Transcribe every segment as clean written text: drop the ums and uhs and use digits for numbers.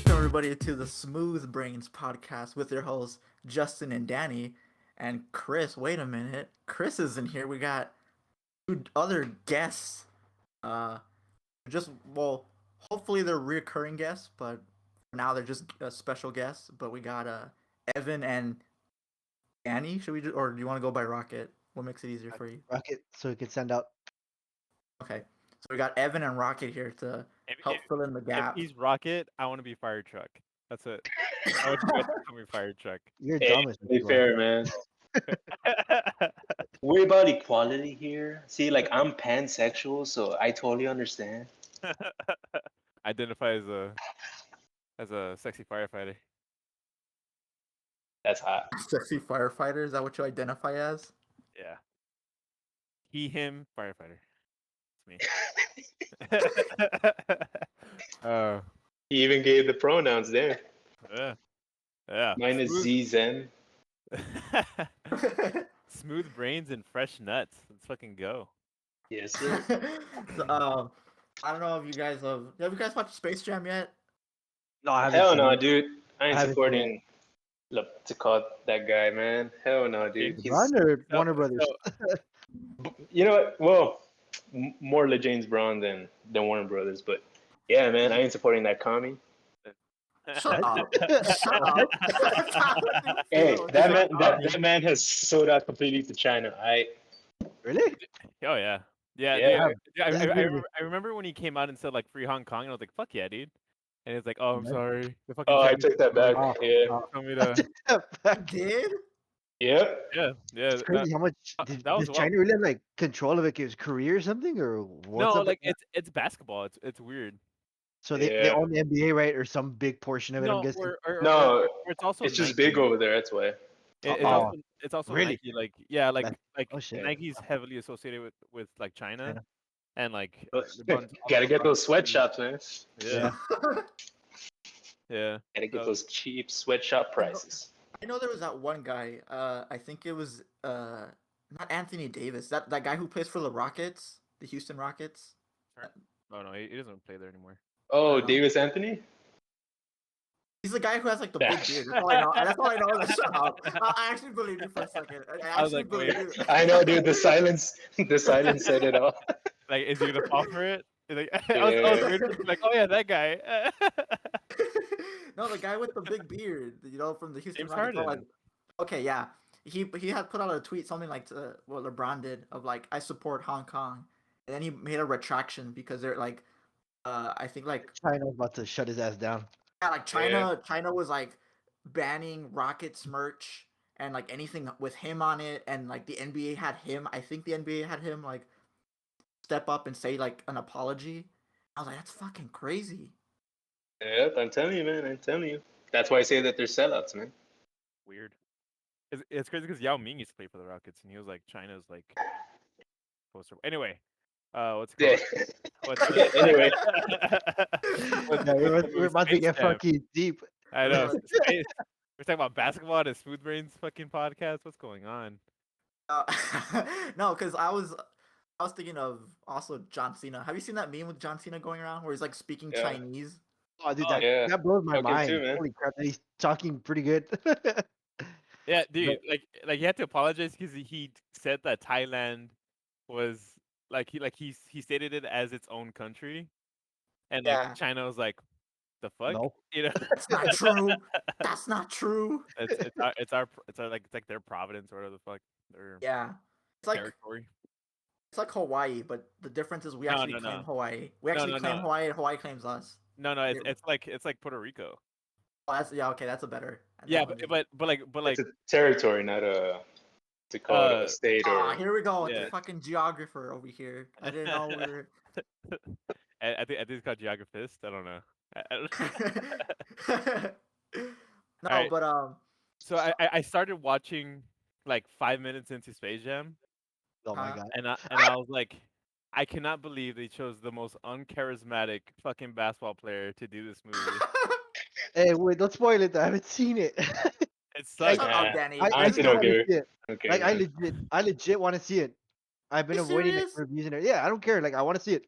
Everybody to the Smooth Brains podcast with your hosts Justin and Danny and Chris. Wait a minute, Chris isn't here. We got two other guests. Uh, just well, hopefully they're reoccurring guests, but for now they're just special guests. But we got Evan and Danny. Should we do, or do you want to go by Rocket? What makes it easier for you? Rocket, so we can send out. Okay, so we got Evan and Rocket here to If, help if, fill in the if gap. he's Rocket, I want to be Fire Truck. That's it. I want you guys to call me Fire Truck. You're Hey, dumb as be fair, man. We're about equality here. See, like I'm pansexual, so I totally understand. Identify as a sexy firefighter. That's hot. Sexy firefighter. Is that what you identify as? Yeah. He, him, firefighter. It's me. Oh, He even gave the pronouns there. yeah. Yeah. Mine is ZZen. Smooth brains and fresh nuts. Let's fucking go. Yes, sir. So, I don't know if you guys have you guys watched Space Jam yet? No, I haven't. Hell seen no, it. dude. I ain't I haven't supporting to call that guy, man. Hell no, dude. He's, LeBron or So- Warner Brothers? you know what? Well, more LeJames Brown than Warner Brothers, but yeah, man, I ain't supporting that commie. Shut up! Shut up! Hey, that man has sold out completely to China. Really? Oh yeah. Yeah, Yeah. dude, I, That's I, I, really- remember, I remember when he came out and said like free Hong Kong, and I was like, "Fuck yeah, dude!" And he's like, "Oh, I'm Right. sorry." The fucking Oh, I Chinese took that back. Oh, Yeah, told me to. Did? yep. Yeah, yeah. It's crazy how much that does was China really have like control of it? His career or something, or what's no, up? like with that? it's basketball. It's weird. So they Yeah. own the NBA, right, or some big portion of it? I'm No, guessing. No, or it's also it's just Nike. big over there. That's why. It's Oh, also really? Nike. Like yeah, like That- oh, shit. Nike's heavily associated with like China, China. and like Gotta get those sweatshops, man. Yeah, yeah. Gotta get So- those cheap sweatshop prices. I know there was that one guy. I think it was not Anthony Davis. That guy who plays for the Rockets, the Houston Rockets. Oh no, he doesn't play there anymore. Oh, Um, Davis Anthony? He's the guy who has like the big beard. That's all I know. That's all I know. Shut up. I actually believe you for a second. I was like, wait. you. I know, dude. The silence said it all. Like, is he gonna fall for it? He's like, I was waiting for like, oh yeah, that guy. No, the guy with the big beard, from the Houston James Rockets. Harden. Like, okay, yeah, he had put out a tweet something like what LeBron did of like I support Hong Kong, and then he made a retraction because they're like, I think like China's about to shut his ass down. yeah, like China was like banning Rockets merch and like anything with him on it, and like the NBA had him. I think the NBA had him like step up and say like an apology. I was like, that's fucking crazy. Yep, I'm telling you, man. I'm telling you. That's why I say that they're sellouts, man. Weird. It's crazy because Yao Ming used to play for the Rockets, and he was like China's like poster. Anyway, what's it Yeah. called? What's Yeah, anyway. Yeah, we're about to get Space Jam. fucking deep. I know. Space. We're talking about basketball and a Smooth Brains fucking podcast. What's going on? Uh, no, because I was thinking of also John Cena. Have you seen that meme with John Cena going around where he's like speaking Yeah. Chinese? Oh, dude, Oh, yeah. that blows my Fucking mind. too, man. Holy crap, that he's talking pretty good. Yeah, dude. Like he had to apologize because he said that Thailand was he stated it as its own country, and like Yeah. China was like, the fuck, No. you know. That's not true. That's not true. It's like their providence or whatever the fuck their Yeah, it's like territory. Hawaii, but the difference is we No, actually no, claim no. Hawaii. We No, actually no, claim no. Hawaii, and Hawaii claims us. No, Yeah. it's like Puerto Rico. Oh, that's okay. That's a better. Yeah, analogy. but like It's a territory, not to call it a state or. Here we go with yeah. the fucking geographer over here. I didn't know we were. I think it's called geographist. I don't know. No, Alright. but So I started watching like 5 minutes into Space Jam, Oh my Huh? god. and I was like, I cannot believe they chose the most uncharismatic fucking basketball player to do this movie. Hey, wait, don't spoil it. I haven't seen it. It Like, sucks. Shut up, Danny. I honestly still don't want to care. see it. I don't care, Like, man. I legit want to see it. I've been You avoiding like serious? reviews and everything. Yeah, I don't care. Like, I want to see it.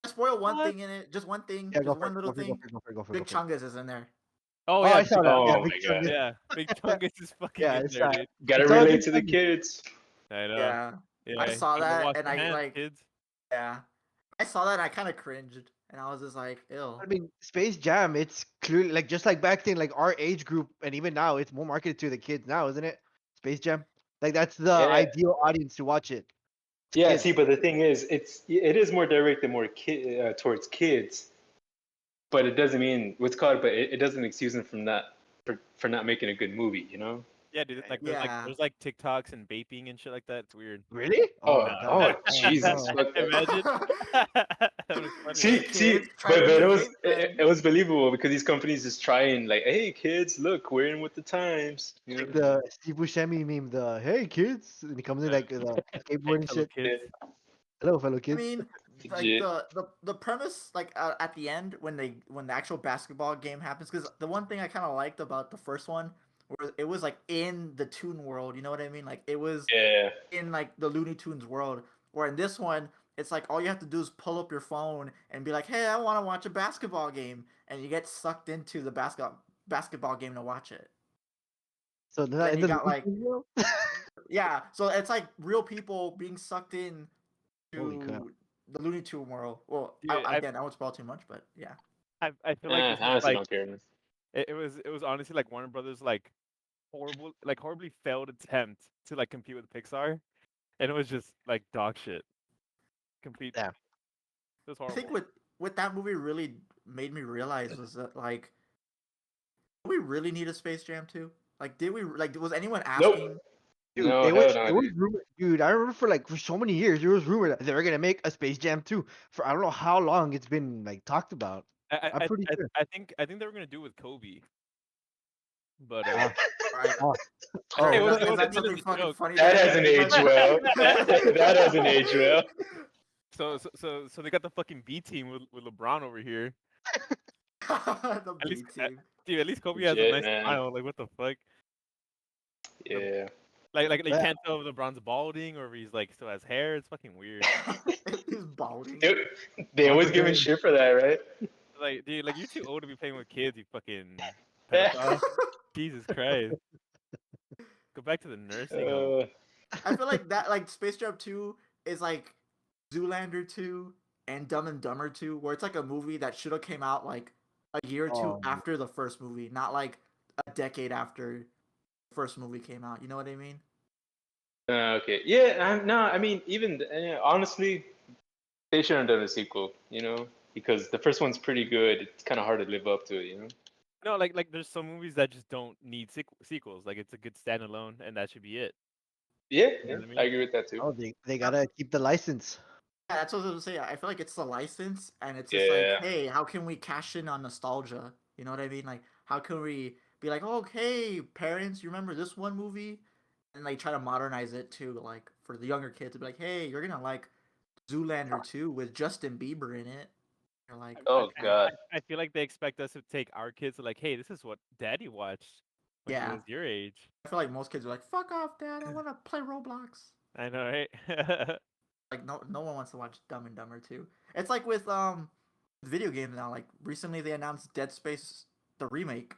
I spoil one What? thing in it. Just one thing. Yeah, go Just for one it. little Go for it. Go thing. for it. Go for it. Go for it. Big Go for it. Chungus is in there. Oh Oh, yeah, I saw that. Yeah, Oh Big my Chunk. god. yeah. Big Chungus is fucking Yeah, in it's there, that. dude. Gotta It's all relate Big to the Chunk. kids. I know. Yeah. I Yeah. saw Gotta that wash and your I hands, like kids. yeah. I saw that and I kind of cringed and I was just like, ill. I mean, Space Jam. It's clearly like just like back then, like our age group, and even now, it's more marketed to the kids now, isn't it? Space Jam. Like that's the Yeah. ideal audience to watch it. It's Yeah, kids. see, but the thing is, it is more directed more towards kids, but it doesn't mean what's called, but it doesn't excuse them from not for not making a good movie, you know? Yeah, dude. Like Yeah. there's like TikToks and vaping and shit like that. It's weird. Really? Oh, Oh oh, god. No. Oh Jesus, no. fuck that. Imagine. That was funny. Hey, See, kids, try but these it was vape pens. it was believable because these companies just try and like, hey kids, look, we're in with the times. You Like know? the Steve Buscemi meme, the "Hey kids," and he comes in like the Hey, skateboard and fellow shit. kids. Hello, fellow I kids. mean, like Legit. the premise, like at the end when the actual basketball game happens, because the one thing I kind of liked about the first one was it was like in the Toon world. You know what I mean? Like it was Yeah. in like the Looney Tunes world. Where in this one, it's like all you have to do is pull up your phone and be like, "Hey, I want to watch a basketball game," and you get sucked into the basketball game to watch it. So they're not Then in you the got Looney like Tunes world? yeah, so it's like real people being sucked in Holy crap! to the Looney Tune world. Well, Dude, again, I won't spoil too much, but yeah. I feel like this I was honestly like don't care. Man. it was honestly like Warner Brothers like horribly failed attempt to like compete with Pixar, and it was just like dog shit. Complete. Yeah. It was I think horrible. what that movie really made me realize was that like, do we really need a Space Jam 2? Like, did we like? Was anyone Nope. asking? Dude, No, hell no, it was dude. rumored. Dude, I remember for so many years there was rumor that they were gonna make a Space Jam 2. For I don't know how long it's been like talked about. I I'm I pretty I, sure. I think they were gonna do it with Kobe, but Ah, Right? oh, it oh, was Is that meant as something a fucking joke. funny? That That hasn't aged well. That hasn't aged well. So they got the fucking B team with LeBron over here. the At B least, team. dude, at least Kobe has a Legit, nice man. smile. Like what the fuck? Yeah. Like you yeah. can't tell if LeBron's balding or if he's like still has hair. It's fucking weird. He's balding. They always Uncle give him James. shit for that, right? Like, dude, like you're too old to be playing with kids. You fucking Yeah. pedophile. Jesus Christ. Go back to the nursing home. I feel like that like Space Jam 2 is like Zoolander 2 and Dumb and Dumber 2, where it's like a movie that should have came out like a year or two Oh, after the first movie, not like a decade after the first movie came out. You know what I mean? Okay. Yeah. No. I mean, even honestly, they shouldn't have done a sequel. Because the first one's pretty good. It's kind of hard to live up to it. No, like there's some movies that just don't need sequels. Like it's a good standalone, and that should be it. Yeah. You Yeah. know what I mean? I agree with that too. oh, they gotta keep the license. Yeah, that's what I was gonna say. I feel like it's the license, and it's just like, Yeah. hey, how can we cash in on nostalgia? You know what I mean? Like, how can we be like, oh, hey, parents, you remember this one movie? And like try to modernize it to like for the younger kids to be like, hey, you're gonna like Zoolander 2 with Justin Bieber in it. You're like, Oh okay, God. I feel like they expect us to take our kids to like, hey, this is what Daddy watched when he yeah. was your age. I feel like most kids are like, fuck off, Dad, I want to play Roblox. I know, right? Like, no one wants to watch Dumb and Dumber 2. It's like with video games now. Like recently they announced Dead Space the remake.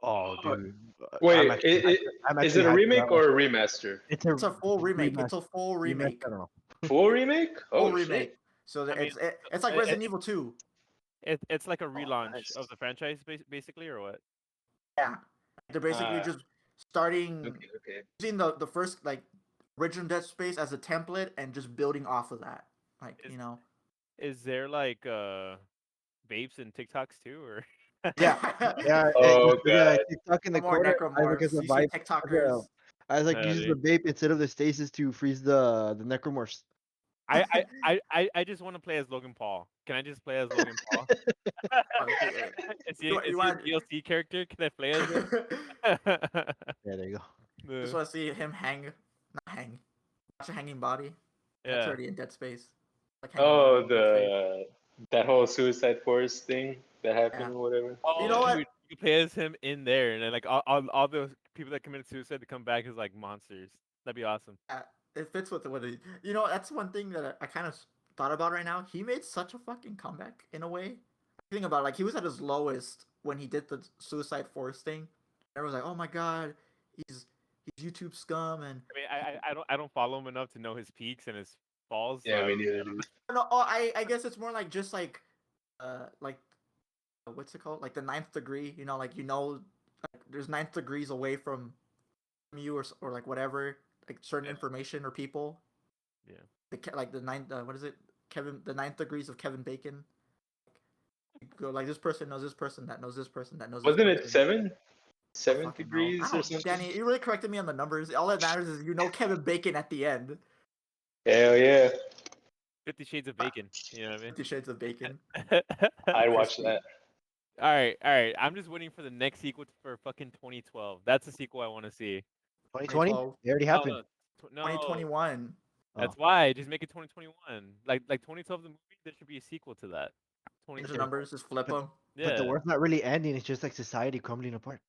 Oh, dude. Wait. I'm Is actually it a hyped for remake that one. or a remaster? It's It's a full remake. It's a full remake. I don't know. Full remake? Full Oh remake. shit. So I mean, it's like it, Resident Evil 2. it's like a Oh, relaunch nice. of the franchise, basically, or what? Yeah. They're basically Uh, just starting okay. using the first like original Dead Space as a template and just building off of that. Like, Is you know. is there like vapes and TikToks too, or? Yeah, yeah. Oh You see God. the TikTok in No the more corner. I like as necromorphs. a You see vibe. TikTokers. I was like Yeah, uses the dude. vape instead of the stasis to freeze the necromorphs. I just want to play as Logan Paul. Can I just play as Logan Paul? You Is he a want DLC character? Can I play as him? Yeah, there you go. just Uh, want to see him not hang, watch a hanging body. That's yeah. already in Dead Space. Like hanging body Oh, in Dead Space. that whole Suicide Forest thing that happened Yeah. or whatever. Oh, You know what? dude, you can play as him in there, and then like all the people that committed suicide to come back as like monsters. That'd be awesome. It fits with what it. You know, that's one thing that I kind of thought about right now. He made such a fucking comeback in a way. Think about it, like he was at his lowest when he did the Suicide Force thing. Everyone's like, "Oh my god, he's YouTube scum," and I mean, I don't follow him enough to know his peaks and his falls. So Yeah, I me don't, neither, dude. no, oh, I guess it's more like just like what's it called? Like the ninth degree. You know, like like there's ninth degrees away from you or like whatever, like certain Yeah. information or people. yeah. Like the ninth, what is it? The ninth degrees of Kevin Bacon. You go like this person knows this person that knows this person that knows this Wasn't person. it seven? I 7 fucking know. degrees I or don't, something? Danny, you really corrected me on the numbers. All that matters is Kevin Bacon at the end. Hell yeah. 50 Shades of Bacon. You know what 50 Shades of Bacon. I mean? I'd watch Crispy. that. All right, all right. I'm just waiting for the next sequel for fucking 2012. That's the sequel I want to see. 2020? 2012. It already happened. No, 2021. that's Oh. why. Just make it 2021. Like 2012 the movie. There should be a sequel to that. Change the 2021. numbers, just flip them. But the Yeah, world's not really ending. It's just like society crumbling apart.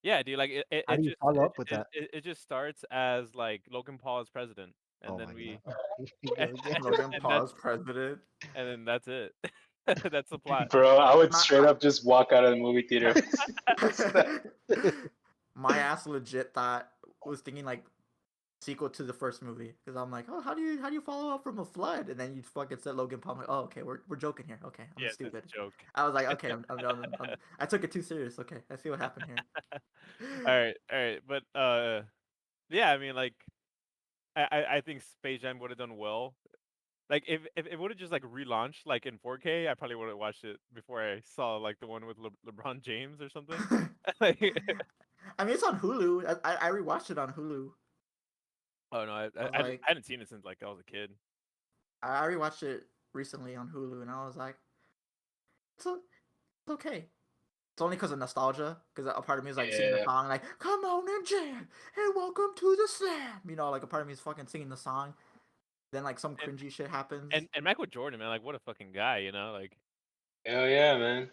yeah, dude. Like How do you follow up with that? it just starts as like Logan Paul as president, and Oh then my we god. Here we go again. Logan and Paul's president. then that's it. That's the plot. Bro, I would My- straight up just walk out of the movie theater. My ass legit was thinking like sequel to the first movie because I'm like, oh, how do you follow up from a flood? And then you fucking said Logan Paul. I'm like, oh, okay, we're joking here. Okay, I'm Yeah, it's stupid. a joke. I was like, okay, I took it too serious. Okay, I see what happened here. All right, but yeah, I mean, like, I think Space Jam would have done well. Like, if it would have just like relaunched like in 4K, I probably would have watched it before I saw like the one with LeBron James or something. Like, I mean, it's on Hulu. I rewatched it on Hulu. oh no, I was I like, hadn't seen it since like I was a kid. I rewatched it recently on Hulu, and I was like, it's okay. It's only because of nostalgia. Because a part of me is like singing the Yeah. song, like "Come on and jam, and welcome to the slam." You know, like a part of me is fucking singing the song. Then like some And cringy shit happens. and Michael Jordan, man, like what a fucking guy, you know, Hell yeah, man.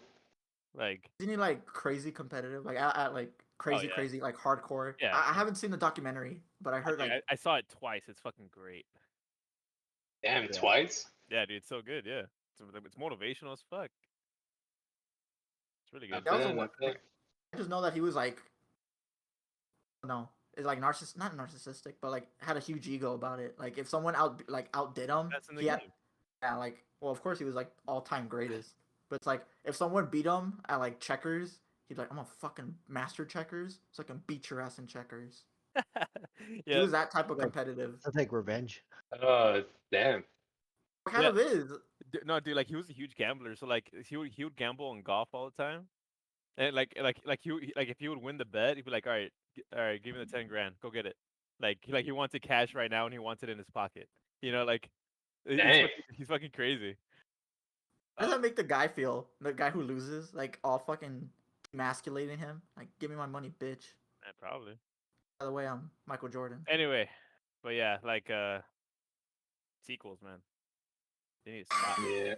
like Isn't he like crazy competitive? Like at like crazy, yeah. crazy, like hardcore. Yeah. I haven't seen the documentary, but I heard Dude, like I saw it twice. It's fucking great. Damn, Yeah. twice? Yeah, dude, it's so good. Yeah, it's motivational as fuck. It's really good. Not that was bad, not bad. I just know that he was like, no, it's like not narcissistic, but like had a huge ego about it. Like if someone outdid him, That's in the he game. had, yeah, like well, of course he was like all time greatest. But it's like if someone beat him at like checkers, he'd be like, I'm gonna fucking master checkers, so I can beat your ass in checkers. He Yeah, was that type of Like, competitive. It's like revenge. Oh, damn. Kind Yeah. of is. no, dude, like he was a huge gambler. So like he would gamble on golf all the time, and like if he would win the bet, he'd be like, all right, give me the 10 grand, go get it. Like he wants it cash right now, and he wants it in his pocket. You know, like Damn. he's fucking crazy. How does that make the guy feel? The guy who loses, like all fucking emasculating him. Like, give me my money, bitch. Probably. By the way, I'm Michael Jordan. Anyway, but yeah, like sequels, man. They need to stop. Yeah.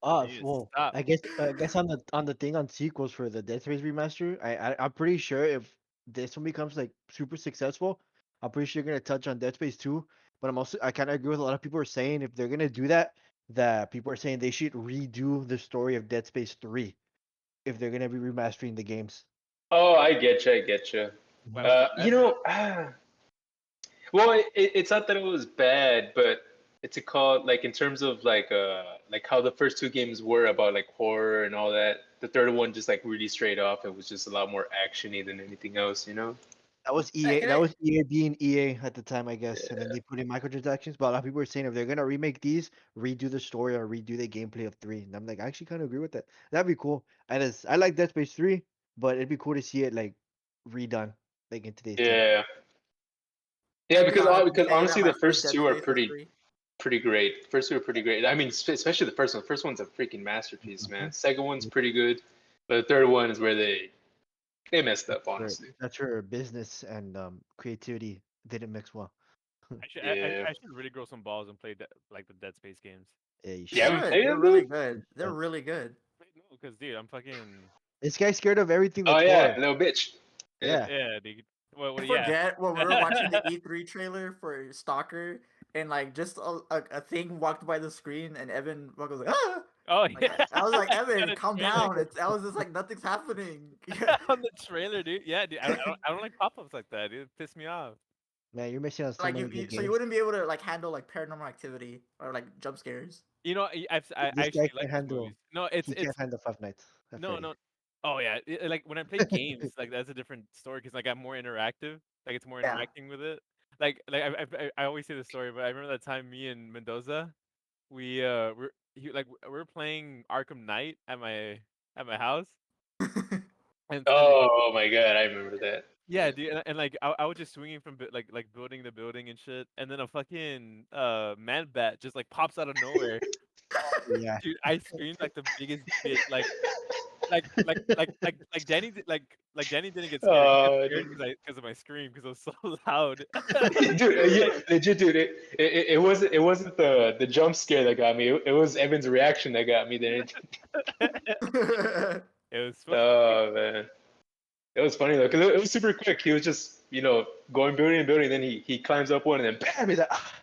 Jeez, Well, stop. I guess on the thing on sequels for the Dead Space remaster, I'm pretty sure if this one becomes like super successful, I'm pretty sure you're gonna touch on Dead Space 2. But I kind of agree with a lot of people are saying if they're gonna do that, that people are saying they should redo the story of Dead Space 3 if they're gonna be remastering the games. Oh, I get you. I get you. Why was it You bad? know, well, it's not that it was bad, but it's a call like in terms of like how the first two games were about like horror and all that. The third one just like really straight off. It was just a lot more actiony than anything else, you know? That was Yeah, EA. can That I- was EA being EA at the time, I guess. And then Yeah. they put in microtransactions. But a lot of people are saying if they're gonna remake these, redo the story or redo the gameplay of 3. And I'm like, I actually kind of agree with that. That'd be cool. I like Dead Space 3, but it'd be cool to see it like redone, like in today's time. Yeah. can Yeah, I be because honest and because say that honestly, my the first first Dead two are Space was pretty 3? pretty great. First two are pretty great. I mean, especially the first one. First one's a freaking masterpiece, man. Second one's pretty good, but the third one is where they messed up, honestly. That's where business and creativity didn't mix well. Yeah. I should really grow some balls and play like the Dead Space games. Yeah, you You should. Yeah, haven't should. played They're them, really dude? good. They're really good. No, because dude, I'm fucking. This guy's scared of everything Oh that's yeah, horror. little bitch. Yeah. Yeah, dude. What I yeah. forget when we were watching the E3 trailer for Stalker, and like just a thing walked by the screen, and Evan was like, ah! Oh Like, yeah. I was like, On Evan, the calm trailer. down. I was just like, nothing's happening. On the trailer, dude. Yeah, dude. I don't like pop-ups like that, dude. It pissed me off. Man, you're missing on so Like many good so you games. wouldn't be able to like handle like paranormal activity or like jump scares. You know, I This guy actually like can't those handle. movies. No, He can't handle Five Nights at no, Freddy. no. Oh yeah, like when I play games, like that's a different story because like I'm more interactive. Like it's more Yeah. interacting with it. Like I always say the story, but I remember that time me and Mendoza, we're playing Arkham Knight at my house, and Oh my god, I remember that. yeah, dude, and like I was just swinging from like building to building and shit, and then a fucking man bat just like pops out of nowhere. Yeah. Dude, I screamed like the biggest bitch, like Danny didn't get scared. He got Oh, scared because of my scream because it was so loud. dude, Like, legit, dude. It wasn't the jump scare that got me. It was Evan's reaction that got me. Then, it was fucking oh man, it was funny though because it was super quick. He was just going building and building. Then he climbs up one and then bam, he's like, ah.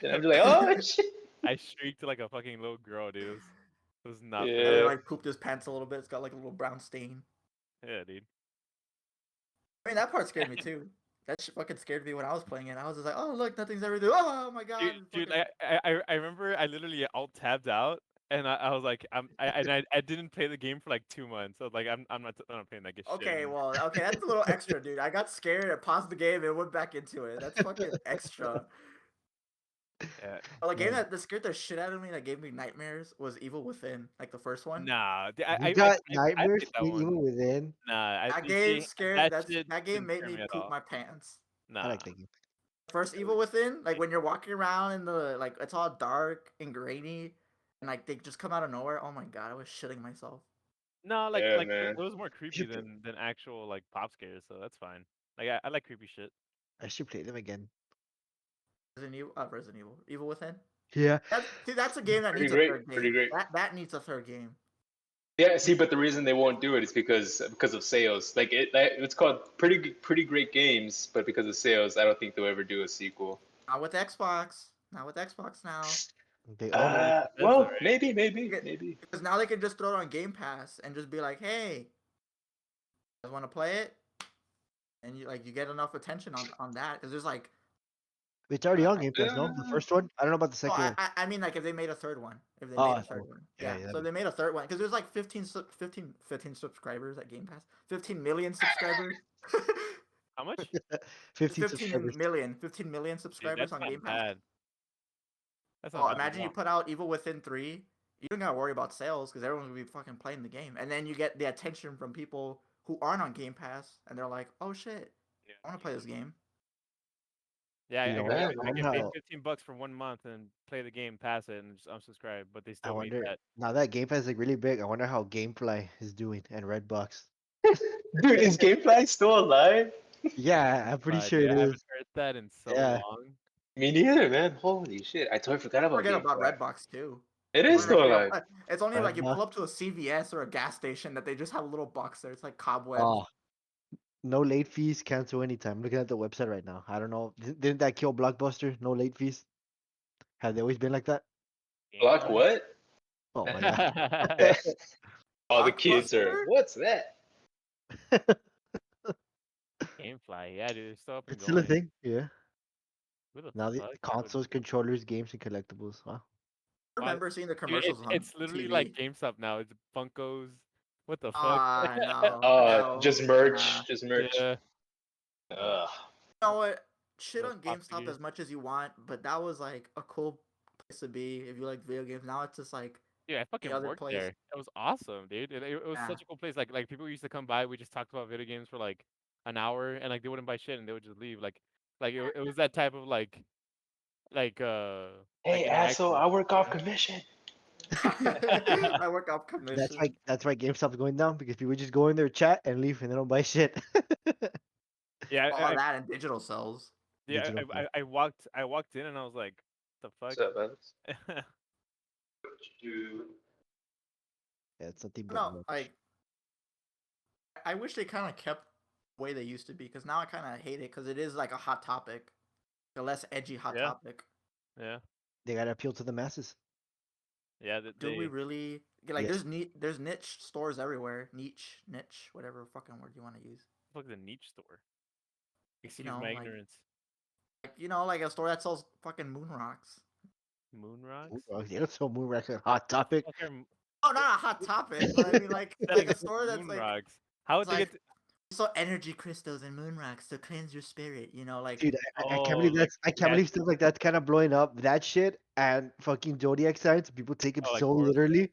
And I'm just like, oh shit. I shrieked like a fucking little girl, dude. It was not And then pretty. Yeah. like pooped his pants a little bit. It's got like a little brown stain. Yeah, dude. I mean, that part scared me too. That shit fucking scared me when I was playing it. I was just like, oh look, nothing's ever doing. Oh my god! Dude, Fucking... I remember I literally alt tabbed out and I was like I didn't play the game for like 2 months. So like I'm not playing that good shit Okay, anymore. well, okay, that's a little extra, dude. I got scared, I paused the game, and went back into it. That's fucking extra. Yeah. Well, a game Man, that scared the shit out of me, that gave me nightmares, was Evil Within, like the first one. Nah, you got I nightmares played that from one. Evil Within. Nah, That you game see, scared. that shit That game didn't made scare me me at poop all. my pants. I Nah. like that game. First Evil Within, like when you're walking around in the like it's all dark and grainy, and like they just come out of nowhere. Oh my god, I was shitting myself. No, Yeah, like man. it was more I creepy should, than actual like pop scares, so that's fine. Like I like creepy shit. I should play them again. Resident Evil, Evil Within. Yeah. That's a game that Pretty needs a great. third Pretty game. great. That needs a third game. Yeah, see, but the reason they won't do it is because of sales. Like it's called pretty great games, but because of sales, I don't think they'll ever do a sequel. Not with Xbox. Not with Xbox now. They own it. Bethesda, Well, right? maybe. Because now they can just throw it on Game Pass and just be like, "Hey, you guys want to play it?" And you get enough attention on that because there's like, It's already on I, Game Pass, no? The first one? I don't know about the oh, second one. I mean like if they made a third one, if they Oh, made I a third thought. one, Yeah, yeah. yeah. So That'd they made a third one because there's like 15 subscribers at Game Pass, 15 million subscribers. How much? 15 subscribers. 15 million Dude, subscribers that's on not Game Pass. bad. That's not Oh, bad at imagine you all. put out Evil Within 3. You don't gotta worry about sales because everyone's gonna be fucking playing the game. And then you get the attention from people who aren't on Game Pass and they're like, oh shit, Yeah. I wanna play this game. Yeah, Dude, Yeah, I wonder can pay how. $15 for 1 month and play the game, pass it, and just unsubscribe. But they I still made wonder. that. Now that Game Pass is like really big, I wonder how Gamefly is doing and Redbox. dude, is GameFly still alive? Yeah, I'm pretty sure Dude, it I is. haven't heard that in so Yeah. long. Me neither, man. Holy shit, I totally forgot about Forget about GameFly. Redbox too. It It's is only like still alive. it's only like you Redbox. pull up to a CVS or a gas station that they just have a little box there. It's like cobwebs. Oh, no late fees, cancel anytime. I'm looking at the website right now. I don't know. Didn't that kill Blockbuster? No late fees? Have they always been like that? Block Gamefly? what? Oh my god. All the kids are. Blockbuster? What's that? Gamefly, yeah, dude, it's still up and It's still a going. thing. Yeah. Who the Now the fuck would? consoles, controllers, games, and collectibles. Wow. I Wow, remember seeing the dude, commercials on it's literally like TV. GameStop now. It's Funkos. What the fuck? Ah, no, Just nah. merch. Just merch. Yeah. Ugh. You know what? Shit Those on pop GameStop figures. as much as you want, but that was like a cool place to be if you like video games. Now it's just like Dude, I the fucking other worked place. there. It was awesome, dude. It was Yeah. such a cool place. Like people used to come by. We just talked about video games for like an hour, and like they wouldn't buy shit, and they would just leave. Like it was that type of like Hey, asshole! interaction. I work off commission. I work off That's commission. why GameStop's going down because people just go in there, chat, and leave, and they don't buy shit. Yeah, All of that and digital cells. yeah. Digital. I walked in, and I was like, the What's fuck. up, Alex? Dude. Yeah, it's nothing but No, merch. like I wish they kind of kept way they used to be. Because now I kind of hate it because it is like a hot topic, a less edgy hot Yeah. topic. Yeah. They gotta appeal to the masses. Yeah. Do we They really like? Yes. There's niche stores everywhere. Niche, whatever fucking word you want to use. fuck the niche store. You Excuse know, my like ignorance. like a store that sells fucking moon rocks. Moon rocks. They don't sell moon rocks a hot topic. Fuck are Oh, not a hot topic, but I mean like selling a store that's moon like rocks. How would it's they like get? so energy crystals and moon rocks to cleanse your spirit. You know, like Dude, I can't Oh, believe like I can't believe magic. stuff like that's kind of blowing up. That shit and fucking zodiac signs, people take them Oh, like so horoscope. literally.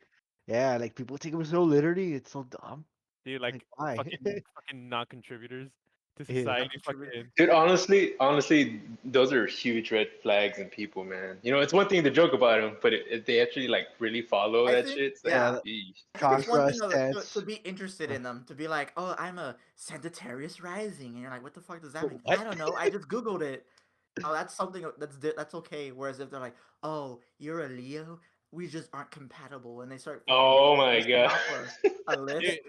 Yeah, like people take them so literally. It's so dumb. Dude, Like like why? fucking non-contributors to Yeah. society. not contribute. Fucking Dude, honestly, those are huge red flags in people, man. You know, it's one thing to joke about them, but if they actually like really follow I that think shit, it's like, Yeah, yeah. eesh. I think it's one chakra thing to stats. be interested in them, to be like, oh, I'm a Sagittarius rising, and you're like, what the fuck does that mean? What? I don't know. I just googled it. Oh, that's something that's okay. Whereas if they're like, oh, you're a Leo, we just aren't compatible, and they start fucking Oh my listing god. off a dude, list.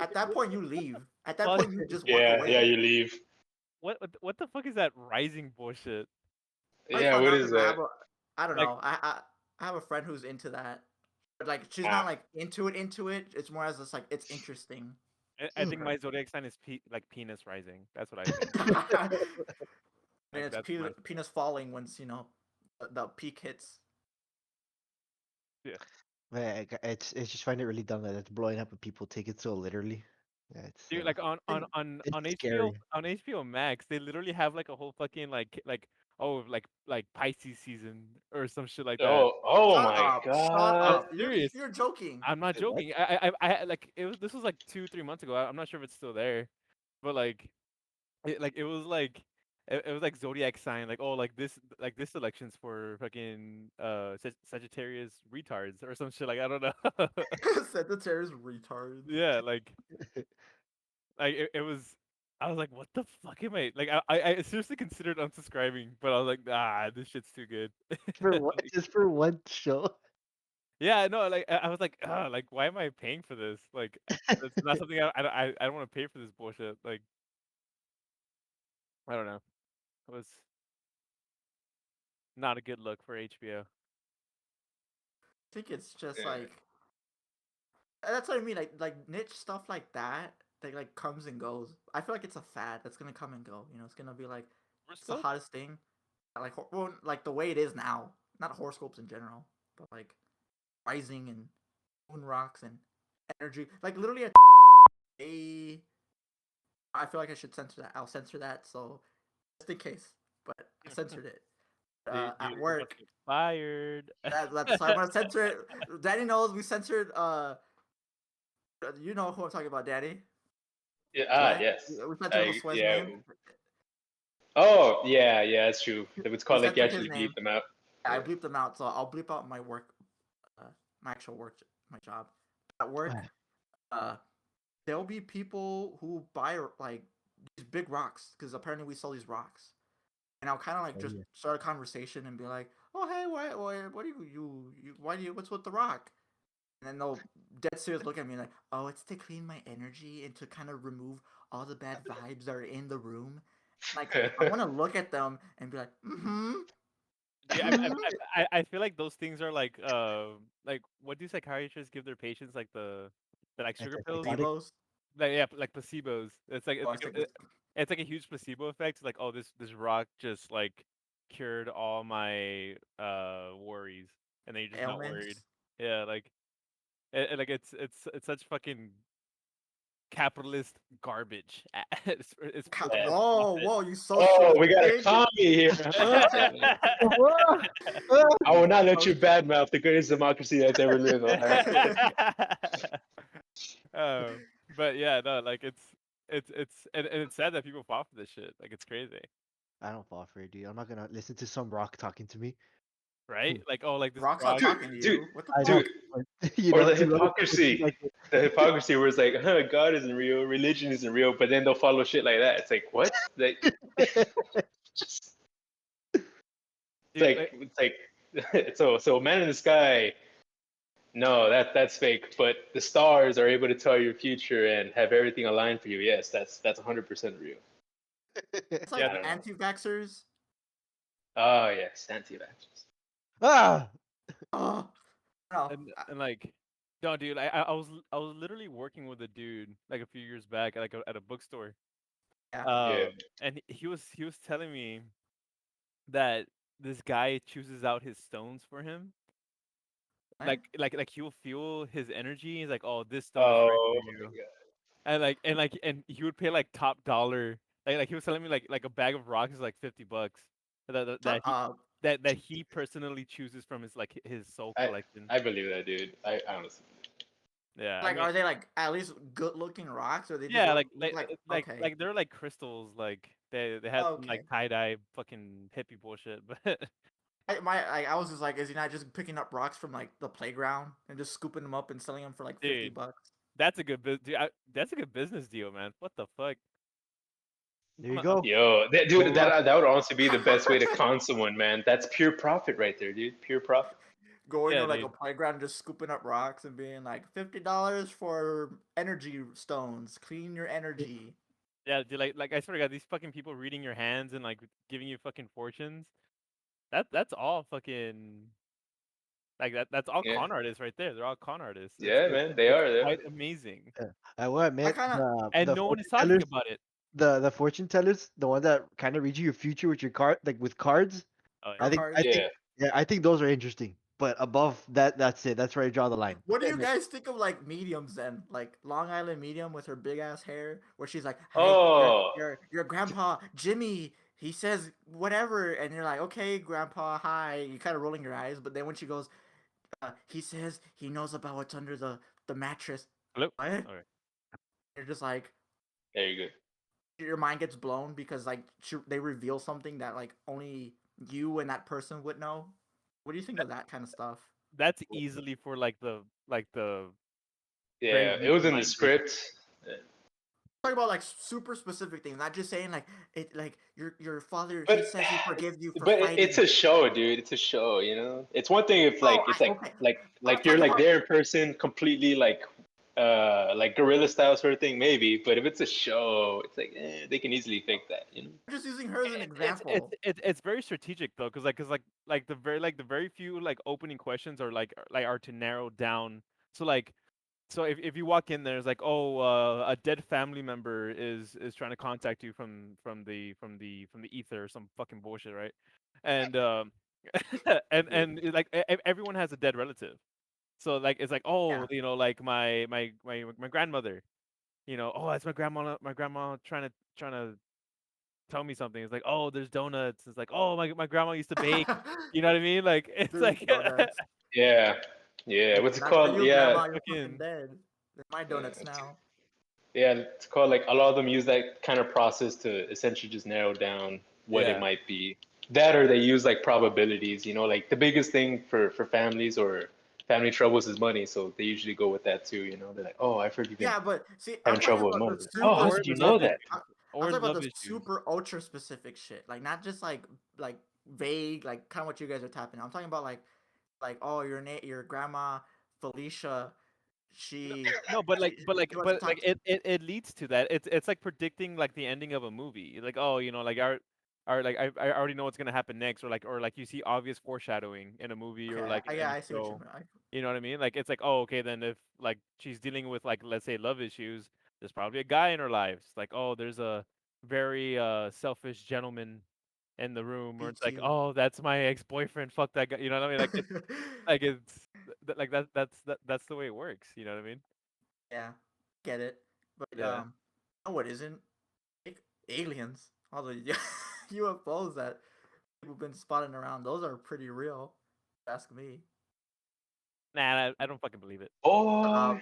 At that point, you leave. At that fuck, point, you just walk Yeah, away. you leave. what the fuck is that rising bullshit? I Yeah, found what out is because that? I don't Like know. I have a friend who's into that, but like she's not Ah. like into it. Into it. It's more as just like it's interesting. I think my zodiac sign is like penis rising. That's what I think. And Like it's that's my penis falling once the peak hits. yeah. Man, it's just find it really dumb that it's blowing up and people take it so literally. Yeah, Dude, like And on it's HBO scary. on HBO Max, they literally have like a whole fucking like oh like Pisces season or some shit like that. Oh shut my up, shut I'm god. up. serious. You're joking. I'm not Wait, what? joking. I like it was this was like 2 3 months ago. I'm not sure if it's still there, but it was like it was like zodiac sign like oh like this selection's for fucking Sagittarius retards or some shit like I don't know. Sagittarius retards. Yeah, like it was. I was like, what the fuck am I like? I seriously considered unsubscribing, but I was like, this shit's too good. For what? Like, Just for one show? yeah, no, like I was like, why am I paying for this? Like, it's not something I don't want to pay for this bullshit. Like, I don't know. It was not a good look for HBO. I think it's just Yeah. like that's what I mean. Like niche stuff like that like comes and goes. I feel like it's a fad that's gonna come and go. You know, it's gonna be like it's the Horoscope? hottest thing. Like well, like the way it is now. Not horoscopes in general, but like rising and moon rocks and energy. Like literally a I feel like I should censor that. I'll censor that so just in case. But I censored it. Dude, At you're about to work. get fired. That's so I'm gonna censor it. Danny knows we censored you know who I'm talking about, Danny. Yeah, Sweat. yes. We censored Josue's Yeah. name. Oh, yeah, it's true. It's We called like you censored his actually bleep name. them out. I Yeah. bleeped them out, so I'll bleep out my work my actual work my job. At work, uh there'll be people who buy like these big rocks because apparently we sell these rocks. And I'll kind of like Oh just yeah. start a conversation and be like, "Oh hey, what do you why do you what's with the rock?" And then they'll dead serious look at me like, "Oh, it's to clean my energy and to kind of remove all the bad vibes that are in the room." Like I want to look at them and be like, "Mm-hmm." Yeah, Mm-hmm. I feel like those things are like what do psychiatrists give their patients like the like sugar pills? Antipsychotic. Placebos. Like yeah, like placebos. Oh, it's like this It's like a huge placebo effect. It's like oh this rock just like cured all my worries, and then you're just not worried. ailments. Yeah, like like it's such fucking capitalist garbage. It's for Yeah. Whoa, profit. whoa, you Oh, we got a socialistic. commie here. Ah! Ah! I will not let you badmouth the greatest democracy that's ever lived. All right. Oh, but yeah, no, like it's and it's sad that people fall for this shit. Like it's crazy, I don't fall for it, dude. I'm not gonna listen to some rock talking to me. right? Like oh, like this Rock's not frog. Dude, talking to dude, you. What the I fuck? know. dude. But, you Or know, the to other people, it seems hypocrisy. like The hypocrisy where it's like, God isn't real, religion isn't real, but then they'll follow shit like that. It's like, what? Like, just, Dude, like it's like, so man in the sky No, that's fake. But the stars are able to tell your future and have everything aligned for you. Yes, that's 100% real. It's Yeah, like I don't know. anti-vaxxers. Oh yes, anti-vaxxers. Ah, Oh no. and like, no, dude, I was literally working with a dude like a few years back, like at a bookstore. Yeah. Yeah. And he was telling me that this guy chooses out his stones for him. What? Like he'll feel his energy. He's like, oh, this stone is right for Oh my you. god. And he would pay like top dollar. Like he was telling me like a bag of rocks is like $50. That that, Shut that he up. that he personally chooses from his like his soul I collection. I believe that, dude. I honestly. Yeah, I Like, mean, are they like at least good-looking rocks, or they just yeah, look like okay? they're like crystals. Like they have some like Okay. tie dye fucking hippie bullshit. But I was just like, is he not just picking up rocks from like the playground and just scooping them up and selling them for like 50 dude, bucks? that's a good that's a good business deal, man. What the fuck? there you I'm go. Yo, that dude, Gold rock. that would honestly be the best way to con someone, man. That's pure profit right there, dude. Pure profit. Going to yeah, like a dude. playground and just scooping up rocks and being like $50 for energy stones. Clean your energy. Yeah, dude, like I swear to God, these fucking people reading your hands and like giving you fucking fortunes. That's all fucking like that's all Yeah. con artists right there. They're all con artists. Yeah, man. They It's are. They are. quite amazing, Yeah. I will I admit kind of and the no one is fortune talking tellers, about it. the fortune tellers, the one that kind of read you your future with your card, like with cards. Oh I yeah. think cards. I think Yeah. yeah, I think those are interesting. But above that, that's it. That's where I draw the line. What do you And guys think of like mediums then? Like Long Island medium with her big ass hair, where she's like, "Hey, Oh. your grandpa Jimmy, he says whatever," and you're like, "Okay, grandpa, hi." You kind of rolling your eyes, but then when she goes, he says he knows about what's under the mattress. Hello. What? Okay. You're just like There you go. your mind gets blown because like they reveal something that like only you and that person would know. What do you think of that kind of stuff? That's easily for like the very Yeah, it was in the weak-minded. script. Talking about like super specific things, not just saying like it like your father he But says he forgives you for it's fighting. a show, dude. It's a show, you know. It's one thing if Oh, like it's okay. I was like you're talking like about there in person, completely like guerrilla style sort of thing, maybe. But if it's a show, it's like they can easily fake that, you know. I'm just using her as an It's example. it's very strategic though, cause like the very few like opening questions are are to narrow down. So like so if you walk in there, it's like, oh, a dead family member is trying to contact you from the ether or some fucking bullshit, right? And Yeah. like everyone has a dead relative. So like it's like, oh, Yeah. like my grandmother, oh, that's my grandma trying to tell me something. It's like, oh, there's donuts. It's like, oh, my grandma used to bake. You know what I mean? Like it's There's like donuts. Yeah, yeah. Like, What's it not for called? you, Yeah, grandma. You're fucking fucking dead. They're my donuts now. yeah. It's called like a lot of them use that kind of process to essentially just narrow down what it yeah. might be. That or they use like probabilities. You know, like the biggest thing for families or family troubles is money, so they usually go with that too. You know, they're like, oh, I've heard you've been Yeah, but see, I'm having talking trouble with about money. the Oh, super how Or did you know love specific. issues. that? I'm Or talking about love the issues. super ultra specific shit. Like not just like vague, like kind of what you guys are tapping. I'm talking about like oh your grandma Felicia, No, she no, but like, she, but like, she wants to but talk like, to it leads to that. It's like predicting like the ending of a movie. Like, oh, like our like I already know what's gonna happen next, or like you see obvious foreshadowing in a movie or okay, like in yeah, a I see what you show. mean. You know what I mean? Like, it's like, oh, okay, then if like she's dealing with like let's say love issues, there's probably a guy in her life. It's like, oh, there's a very selfish gentleman in the room, or it's Beats like, you. oh, that's my ex-boyfriend. Fuck that guy. You know what I mean? Like that's the way it works. You know what I mean? Yeah, get it. But Yeah. no, what isn't? Like, aliens, all the UFOs that people been spotting around. Those are pretty real. Ask me. Nah, I don't fucking believe it. Shut Boy, up.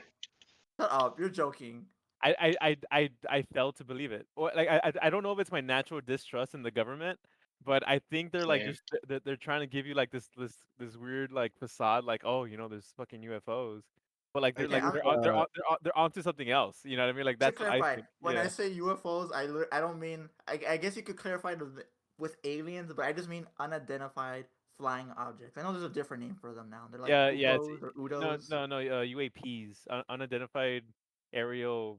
Shut up. You're joking. I fail to believe it. Or like I don't know if it's my natural distrust in the government, but I think they're like same. just they're trying to give you like this weird like facade, like, oh, there's fucking UFOs, but like I they're Okay, like think they're onto something else. You know what I mean? Like should that's what I clarify. think. When I Yeah. say UFOs, I don't mean. I guess you could clarify with aliens, but I just mean unidentified flying objects. I know there's a different name for them now. They're like Yeah. It's UFOs or no, UDOs. no, no. UAPs, unidentified aerial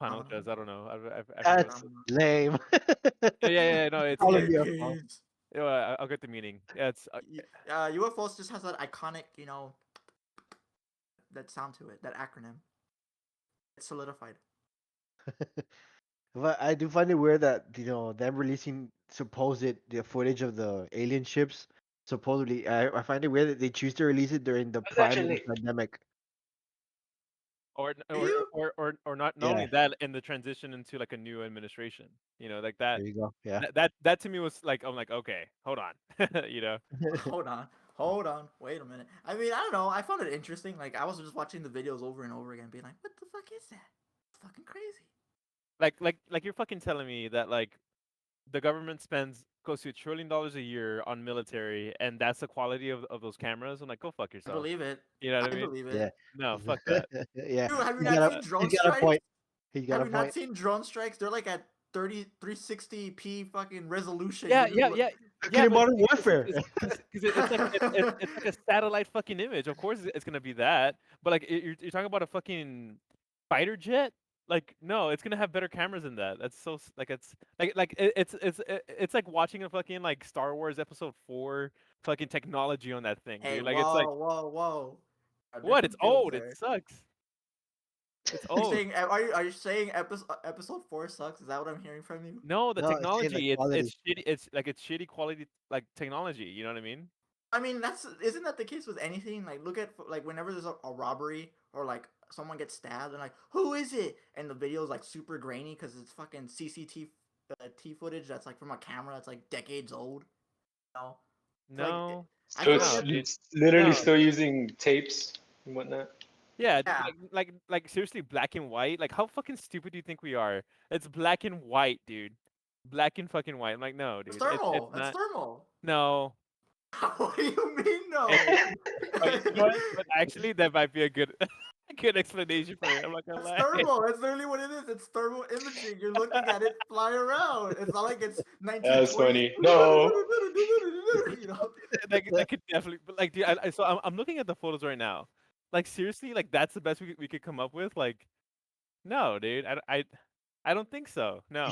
panochas. I Phenomenon. don't know. I forget. That's Phenomenon. lame. Yeah. No, it's All of like. you are UAPs. I'll get the meaning. Yeah, it's UFOs just has that iconic, that sound to it, that acronym. It's solidified. But I do find it weird that them releasing the footage of the alien ships. Supposedly, I find it weird that they choose to release it during the That's prime of the actually pandemic. or Do or you? or not only Yeah, that in the transition into like a new administration. Like that there you go. Yeah. that to me was like I'm like okay, hold on. you know. Hold on. Hold on. Wait a minute. I mean, I don't know. I found it interesting. Like, I was just watching the videos over and over again, being like, what the fuck is that? It's fucking crazy. Like you're fucking telling me that like the government spends close to $1 trillion a year on military and that's the quality of those cameras. I'm like, go fuck I yourself. believe it. You know what I I mean? believe Yeah. it. No, fuck that. Yeah. Dude, have you He's not got a seen drone he's got a strikes? point. He's got Have a you not point. seen drone strikes? They're like at 360p fucking resolution. Yeah, You're just yeah, like, yeah, Look yeah. at But Modern because Warfare. it's like it's like a satellite fucking image. Of course, it's gonna be that. But like you're talking about a fucking fighter jet. Like no, it's gonna have better cameras than that. That's so like it's like watching a fucking like Star Wars Episode 4 fucking technology on that thing, hey, dude. Like it's like whoa. what? It's Different fields old. It there. sucks. It's Are you old. saying are you saying episode 4 sucks? Is that what I'm hearing from you? No, the No, it's saying like technology. quality. It's shitty. It's shitty quality like technology. You know what I mean? I mean, isn't that the case with anything? Like, look at like whenever there's a robbery or like someone gets stabbed and like, who is it? And the video's like super grainy because it's fucking CCTV T footage that's like from a camera that's like decades old. You know, it's like No, I so feel like no, it's, dude. it's literally No. still using tapes and whatnot. Yeah, yeah, like seriously, black and white. Like, how fucking stupid do you think we are? It's black and white, dude. Black and fucking white. I'm like, no, it's dude. It's thermal. It's not. thermal. No. What do you mean It's no? oh, you know what? But actually, that might be a good a good explanation for it. I'm not gonna It's lie. thermal. That's literally what it is. It's thermal imaging. You're looking at it fly around. It's not like it's That's 1920s. funny. No. You know. That could definitely. But like, dude, so I'm looking at the photos right now. Like seriously, like that's the best we could come up with. Like, no, dude. I don't think so. No.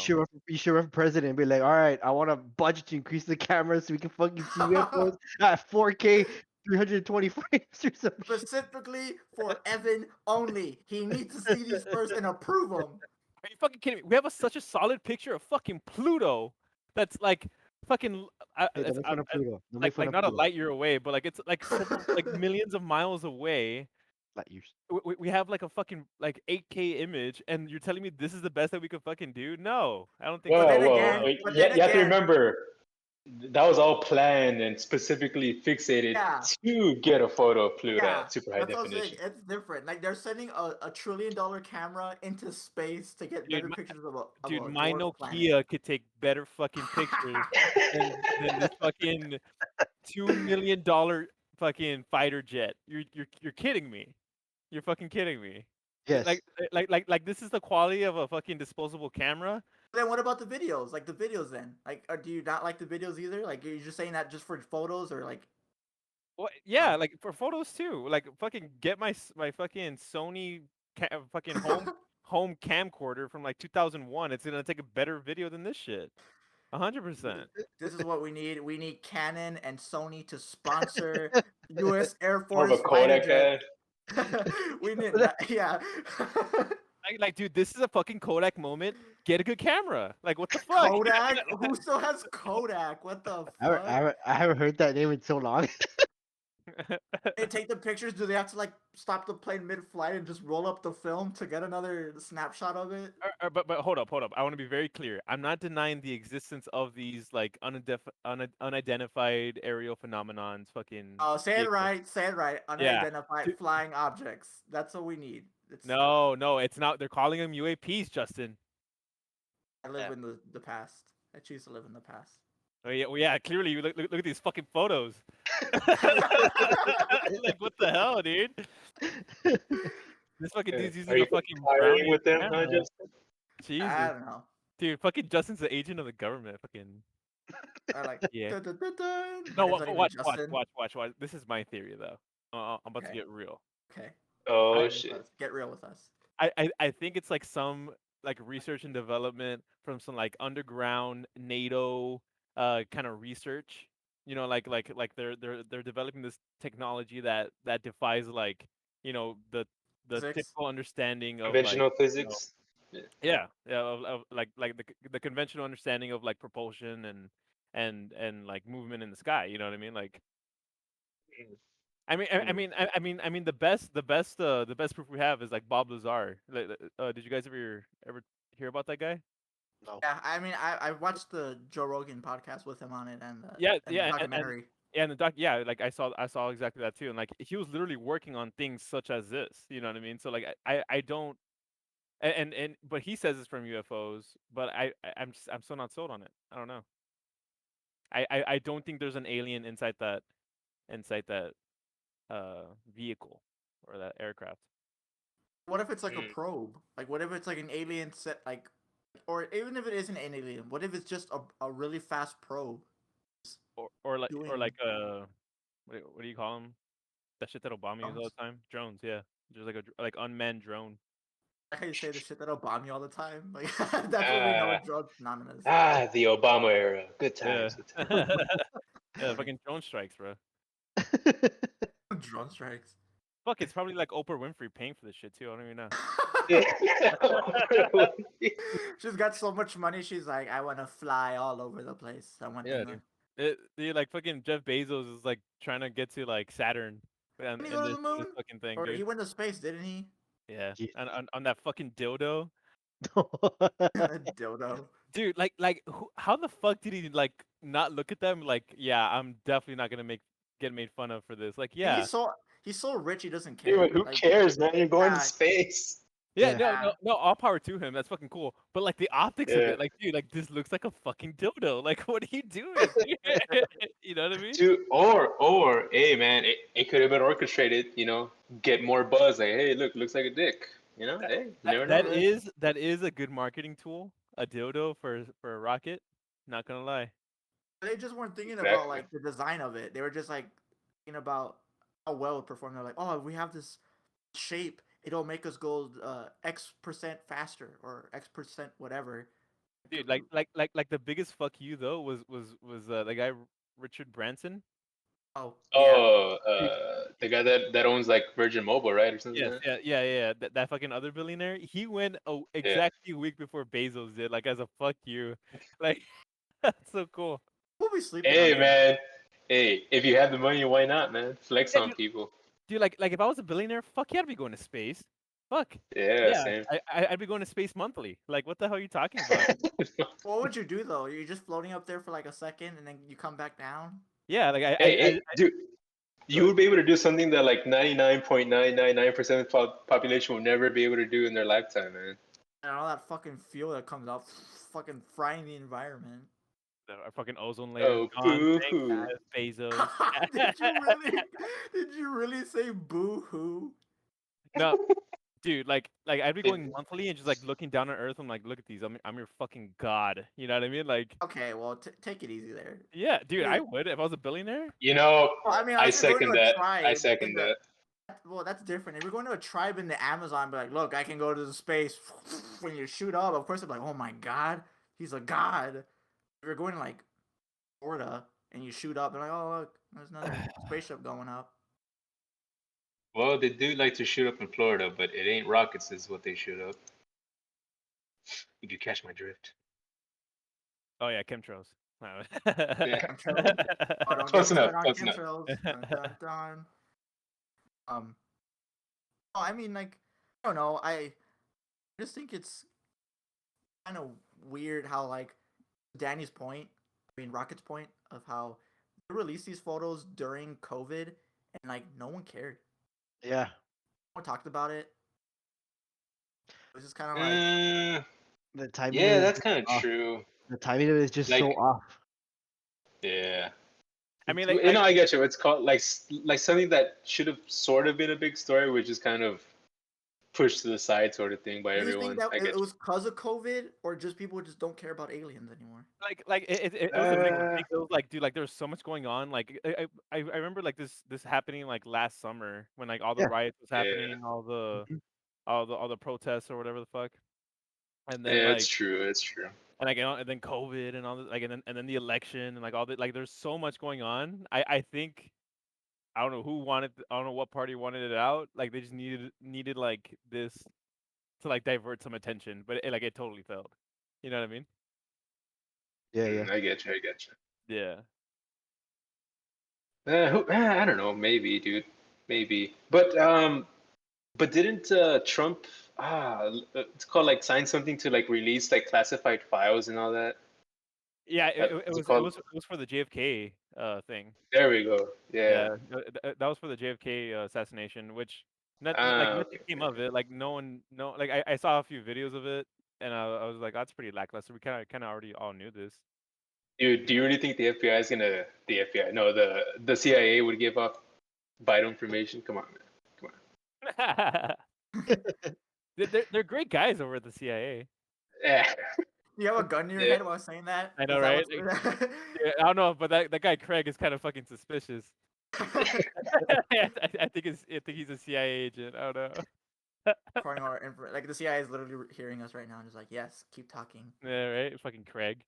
You should run for president and be like, all right, I want a budget to increase the cameras so we can fucking see UFOs at 4K, 320 frames or some shit. Specifically for Evan only. He needs to see these first and approve them. Are you fucking kidding me? We have such a solid picture of fucking Pluto. That's like fucking. Hey, don't It's make fun of Pluto. Don't make like fun of not a Pluto. light year away, but like it's like several like millions of miles away. Not yours. We have like a fucking like 8K image, and you're telling me this is the best that we could fucking do? No, I don't think But so. then Whoa. again, but Yeah, then you have to again, remember that was all planned and specifically fixated yeah, to get a photo of Pluto yeah. at super high That's what I'm saying. definition. It's different. Like they're sending a $1 trillion camera into space to get Dude, better pictures of dude, a my dwarf planet. Nokia could take better fucking pictures than this fucking $2 million fucking fighter jet. You're kidding me. You're fucking kidding me. Yes. Like this is the quality of a fucking disposable camera. Then what about the videos? Like the videos then? Like do you not like the videos either? Like you're just saying that just for photos or like Well, uh, yeah, like for photos too. Like fucking get my fucking Sony fucking home camcorder from like 2001. It's gonna take a better video than this shit. 100%. this is what we need. We need Canon and Sony to sponsor U.S. Air More of a Force fighter Kodak jets. guy. We need that. Yeah. Like, dude, this is a fucking Kodak moment. Get a good camera. Like, what the fuck? Kodak? Who still has Kodak? What the fuck? I haven't heard that name in so long. They take the pictures. Do they have to like stop the plane mid-flight and just roll up the film to get another snapshot of it? But hold up. I want to be very clear. I'm not denying the existence of these like unidentified aerial phenomenons. Fucking Oh, say it vehicles. right. Say it right. Yeah. Unidentified flying objects. That's what we need. It's No, it's not. They're calling them UAPs, Justin. I live in the past. I choose to live in the past. Oh yeah, well, yeah. Clearly, you look at these fucking photos. Like, what the hell, dude? This fucking dude's Are using you a fucking conspiring brownie with them, huh, camera. Justin? I Jesus, don't know. dude. Fucking Justin's the agent of the government. Fucking. Or like, Yeah. dun, dun, dun, dun. My No, name's not even Justin. watch. This is my theory though. I'm about to Okay. get real. Okay. Oh I, Real with shit. us. Get real with us. I think it's like some like research and development from some like underground NATO kind of research. You know, like they're developing this technology that defies like the Physics. typical understanding of like Conventional you know physics. Yeah. yeah of like the conventional understanding of like propulsion and like movement in the sky. You know what I mean? Like I mean, the best proof we have is like Bob Lazar. Did you guys ever hear about that guy? No. Yeah, I mean, I watched the Joe Rogan podcast with him on it Yeah, and the yeah, documentary. and the doc, yeah, like I saw exactly that too, and like he was literally working on things such as this. You know what I mean? So like I don't, but he says it's from UFOs, but I'm still not sold on it. I don't know. I don't think there's an alien inside that vehicle or that aircraft. What if it's like a Mm. probe? Like, what if it's like an alien set, like, or even if it isn't an alien, what if it's just a really fast probe Or doing? like what do you call them? That shit that Obama uses all Drones? the time. Drones, yeah. Just like like unmanned drone. Like how you say the shit that'll bomb you all the time. Like that's what we know a Ah, drone phenomenon is. the Obama era. Good Yeah. times. Good times. Yeah, fucking drone strikes, bro. Drone strikes. Fuck, it's probably like Oprah Winfrey paying for this shit too. I don't even know. Yeah. She's got so much money. She's like, I want to fly all over the place. I want Yeah, them dude. to. Dude, like fucking Jeff Bezos is like trying to get to like Saturn and Didn't he go to the in this moon? fucking thing, Or he dude. went to space, didn't he? Yeah. Yeah. And on that fucking dildo. Dildo. Dude, how the fuck did he like not look at them like, yeah, I'm definitely not gonna get made fun of for this. Like, And yeah. he's so rich he doesn't Dude, care. who Like, cares, man? You're going to yeah, space. Yeah, Yeah. no, yeah. all power to him. That's fucking cool. But like the optics of Yeah. it, like, dude, like this looks like a fucking dildo. Like, what are you doing? You know what I mean? Dude, hey, man, it could have been orchestrated. Get more buzz. Like, hey, looks like a dick. That, Hey, you never know, that man. is a good marketing tool. A dildo for a rocket. Not gonna lie. They just weren't thinking about Exactly. like the design of it. They were just like thinking about how well it performed. They're like, oh, we have this shape. It'll make us go X% faster or X% whatever. Dude, like the biggest fuck you though was the guy Richard Branson. Oh yeah, Oh, Dude, the guy that owns like Virgin Mobile, right, or something yes, like that. yeah. That fucking other billionaire. He went Yeah. exactly a week before Bezos did. Like as a fuck you. Like that's so cool. we'll be sleeping on Hey, him. man. Hey, if you have the money, why not, man? Flex Yeah, on people. dude, like if I was a billionaire, fuck yeah, I'd be going to space. Fuck. Yeah, Yeah, same. I'd be going to space monthly. Like, what the hell are you talking about? What would you do though? You're just floating up there for like a second and then you come back down. Yeah, like Hey, dude, go you ahead. would be able to do something that like 99.999% of the population will never be able to do in their lifetime, man. And all that fucking fuel that comes out, fucking frying the environment. Our fucking ozone layer is Oh, gone. boo Thanks, hoo. God, Bezos. God, did you really? Did you really say boo hoo? No, dude, like I'd be going monthly and just like looking down on Earth. I'm like, look at these. I'm your fucking god. You know what I mean? Like, Okay, well, take it easy there. yeah, dude, I Dude, would if I was a billionaire. You know, well, I mean, I unless you're going to second a that. I tribe in second the that. well, that's different. If you're going to a tribe in the Amazon, be like, look, I can go to the space. When you shoot up, of course, I'm like, oh my god, he's a god. If you're going to like Florida and you shoot up, they're like, oh look, there's another spaceship going up. Well, they do like to shoot up in Florida, but it ain't rockets, is what they shoot up. If you catch my drift. Oh yeah, chemtrails. No. Yeah. Chemtrails. Oh, don't get Close me enough. started on Close enough. chemtrails. Dun, dun, dun. Um, oh, I mean, like, I don't know. I just think it's kind of weird how, like, Danny's point, I mean, Rocket's point of how they released these photos during COVID and, like, no one cared. Yeah. No one talked about it. It was just kind of like, Uh, The timing of yeah, it is that's just kind of off. true. The timing of it is just so Like, off. yeah. I mean, I get you. It's called like something that should have sort of been a big story, which is kind of pushed to the side sort of thing by Do you think everyone. that I it get was because of COVID, or just people just don't care about aliens anymore? Like it you. was a mixed thing. It was like, dude, like there was so much going on. Like I remember like this happening like last summer when like all the Yeah. riots was Yeah, happening, Mhm. all the protests or whatever the fuck, and then yeah, it's like true. It's true. and like and then COVID and all the like and then the election and like all the like there's so much going on. I think I don't know who wanted I don't know what party wanted it out. Like they just needed like this to like divert some attention, but like it totally failed. You know what I mean? Yeah, yeah. I get you. I get you. Yeah. I don't know. Maybe, dude. Maybe. But didn't Trump it's called like sign something to like release like classified files and all that? Yeah, What's it called? it was for the JFK thing. There we go. Yeah. Yeah, that was for the JFK assassination, which like Ah, nothing okay. came of it. Like no one, no, like I saw a few videos of it, and I was like, that's pretty lackluster. We kind of already all knew this. Dude, do you really think the FBI is gonna the FBI? No, the CIA would give up vital information? Come on, man. Come on. They're great guys over at the CIA. Yeah. You have a gun in your Yeah. head while saying that? I know, Is that right? what's Yeah, I don't know, but that guy Craig is kind of fucking suspicious. I think he's a CIA agent. I don't know. according to our like the CIA is literally hearing us right now and just like, yes, keep talking. Yeah, right. Fucking Craig,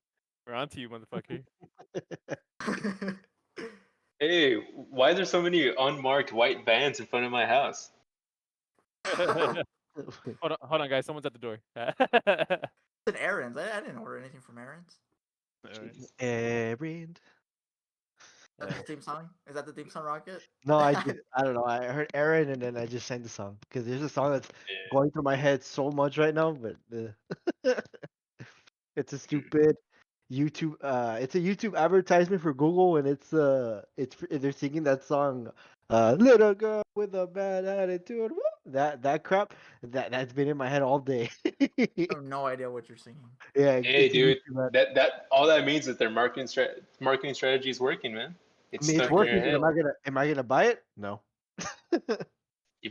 we're on to you, motherfucker. Hey, why are there so many unmarked white vans in front of my house? Hold on, guys. Someone's at the door. It's an errands. I didn't order anything from errands. Alright. Errand. Is that the theme song? Is that the theme song, Rocket? No, I don't know. I heard Aaron and then I just sang the song because there's a song that's Yeah. going through my head so much right now, but it's a stupid YouTube. It's a YouTube advertisement for Google, and they're singing that song, "Little Girl with a Bad Attitude." Woo! That crap that's been in my head all day. I have no idea what you're singing. Yeah, Hey, it's a dude, YouTube ad. that all that means is their marketing strategy is working, man. I It's mean, it's stuck in your working, but head. am I gonna buy it? No. You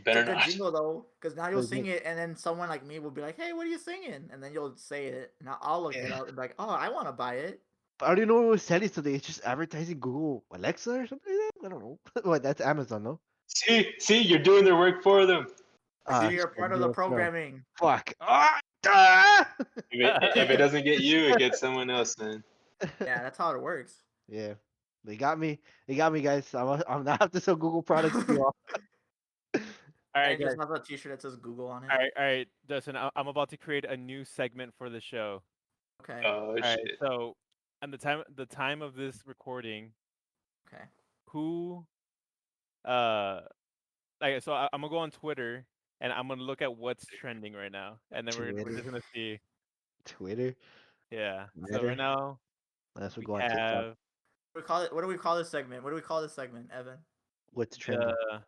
It's a better good not. jingle though, because now you'll But sing it, and then someone like me will be like, "Hey, what are you singing?" And then you'll say it, and I'll look it Yeah. up and be like, "Oh, I want to buy it." I don't even know what it was selling today. It's just advertising Google Alexa or something like that. I don't know. What? That's Amazon, no? See, you're doing their work for them. So Ah, you're shit, part of the no, no. programming. Fuck. Ah! If it doesn't get you, it gets someone else, man. Yeah, that's how it works. Yeah, they got me. They got me, guys. I'm not have to sell Google products to you all. All And right, it guys. just has a T-shirt that says Google on it. All right, Dustin. I'm about to create a new segment for the show. Okay. Oh All right, shit. so, and the time of this recording, Okay. who, uh, like, so I'm gonna go on Twitter and I'm gonna look at what's trending right now, and then we're Twitter, just gonna see. Twitter, Yeah. So Twitter. right now Unless we we go on TikTok. have We call it. What do we call this segment? What do we call this segment, Evan? What's trending? the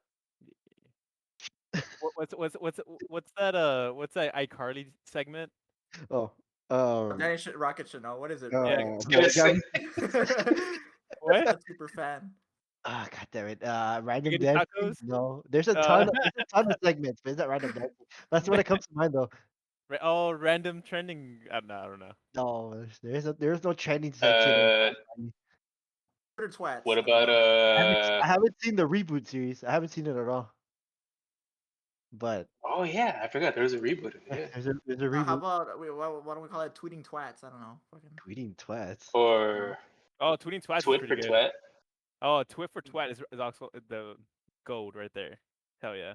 what's that iCarly segment? Oh, Danny should, Rocket should know. What is it? Yeah. Rocket? I was gonna say. What? A super fan. ah, god damn it. Random Spaghetti dancing? tacos? No, there's a Uh, ton. There's a ton of segments, but it's not random dancing. That's what it comes to mind though. oh, random trending. I don't know. No, there's no trending section. Uh, Twitter twats. what That's about all. I haven't seen the reboot series. I haven't seen it at all. But Oh yeah, I forgot there was a reboot of it. Yeah. there's a How reboot. about why don't we call it tweeting twats? I don't know. Fucking. Tweeting twats. Or Oh, tweeting twats is Twit pretty for good. twat. Oh, twit for twat is also the gold right there. Hell yeah.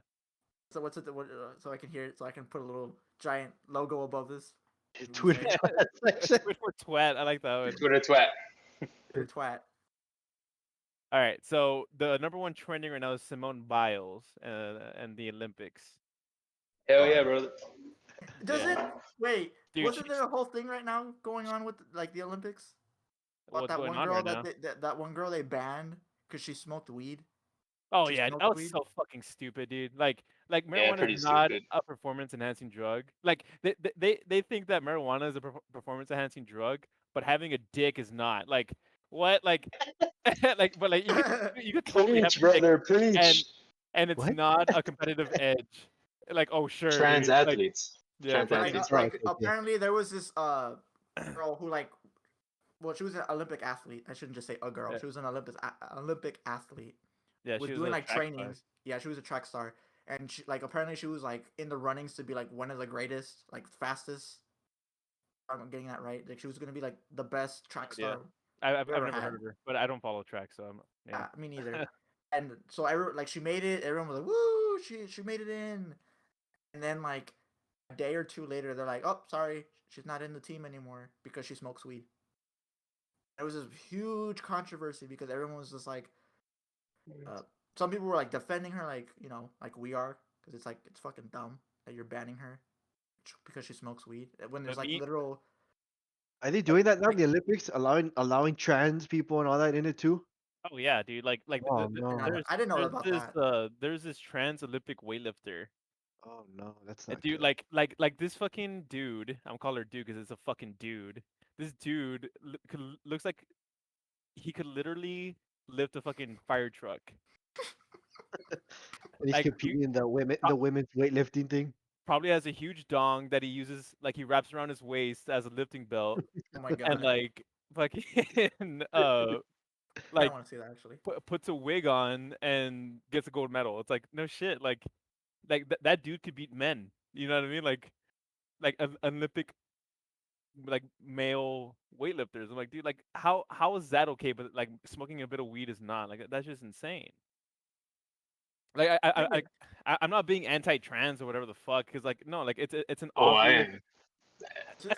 So what's it? What, so I can hear it. So I can put a little giant logo above this. What we Twitter say? twat section. Twit for twat. I like that one. Twitter twat. Twitter twat. All right. So the number one trending right now is Simone Biles and the Olympics. Hell yeah, brother. Does Yeah. it? Wait, Dude, wasn't there a whole thing right now going on with like the Olympics? About what's that going one on girl right now? that one girl they banned because she smoked weed. Oh She yeah, smoked that was weed. so fucking stupid, dude. Like Yeah, marijuana pretty is not stupid. a performance enhancing drug. Like they think that marijuana is a performance enhancing drug, but having a dick is not. Like what? Like like but like you could totally have Preach, a dick brother, and preach. and it's What? not a competitive edge. like oh sure, Trans dude. Like athletes. yeah, Trans Like, fucking athletes. Oh, like okay, okay. apparently there was this girl who like, well, she was an Olympic athlete. I shouldn't just say a girl. yeah, She was an Olympic athlete. yeah. Was She was doing a like track star. trainings. Yeah, she was a track star, and she like apparently she was like in the runnings to be like one of the greatest, like fastest. I'm getting that right. Like she was gonna be like the best track Yeah, star I've we I've ever never heard had. of her, but I don't follow track, so I'm yeah. Me neither. And so everyone like she made it. Everyone was like, "Woo! She made it in." And then like a day or two later, they're like, "Oh, sorry, she's not in the team anymore because she smokes weed." There was this huge controversy because everyone was just like, uh, some people were like defending her, like like we are, because it's like it's fucking dumb that you're banning her because she smokes weed when there's But like me, literal Are they doing that now in like the Olympics, allowing trans people and all that in it too? oh yeah, dude. Like Oh no. I didn't know about that. there's this trans Olympic weightlifter. Oh no, that's And not dude, good. like this fucking dude. I'm calling her dude because it's a fucking dude. This dude looks like he could literally lift a fucking fire truck. And he's Like he competing in pro- the women's weightlifting thing. probably has a huge dong that he uses, like he wraps around his waist as a lifting belt, Oh my and god, like fucking I don't like want to see that actually. puts a wig on and gets a gold medal. It's like no shit. Like that dude could beat men. You know what I mean? Like Olympic like male weightlifters. I'm like, dude, like how is that okay? But like smoking a bit of weed is not. Like that's just insane. Like Anyway, I'm not being anti-trans or whatever the fuck, because like no, like it's an Oh, I obvious. am.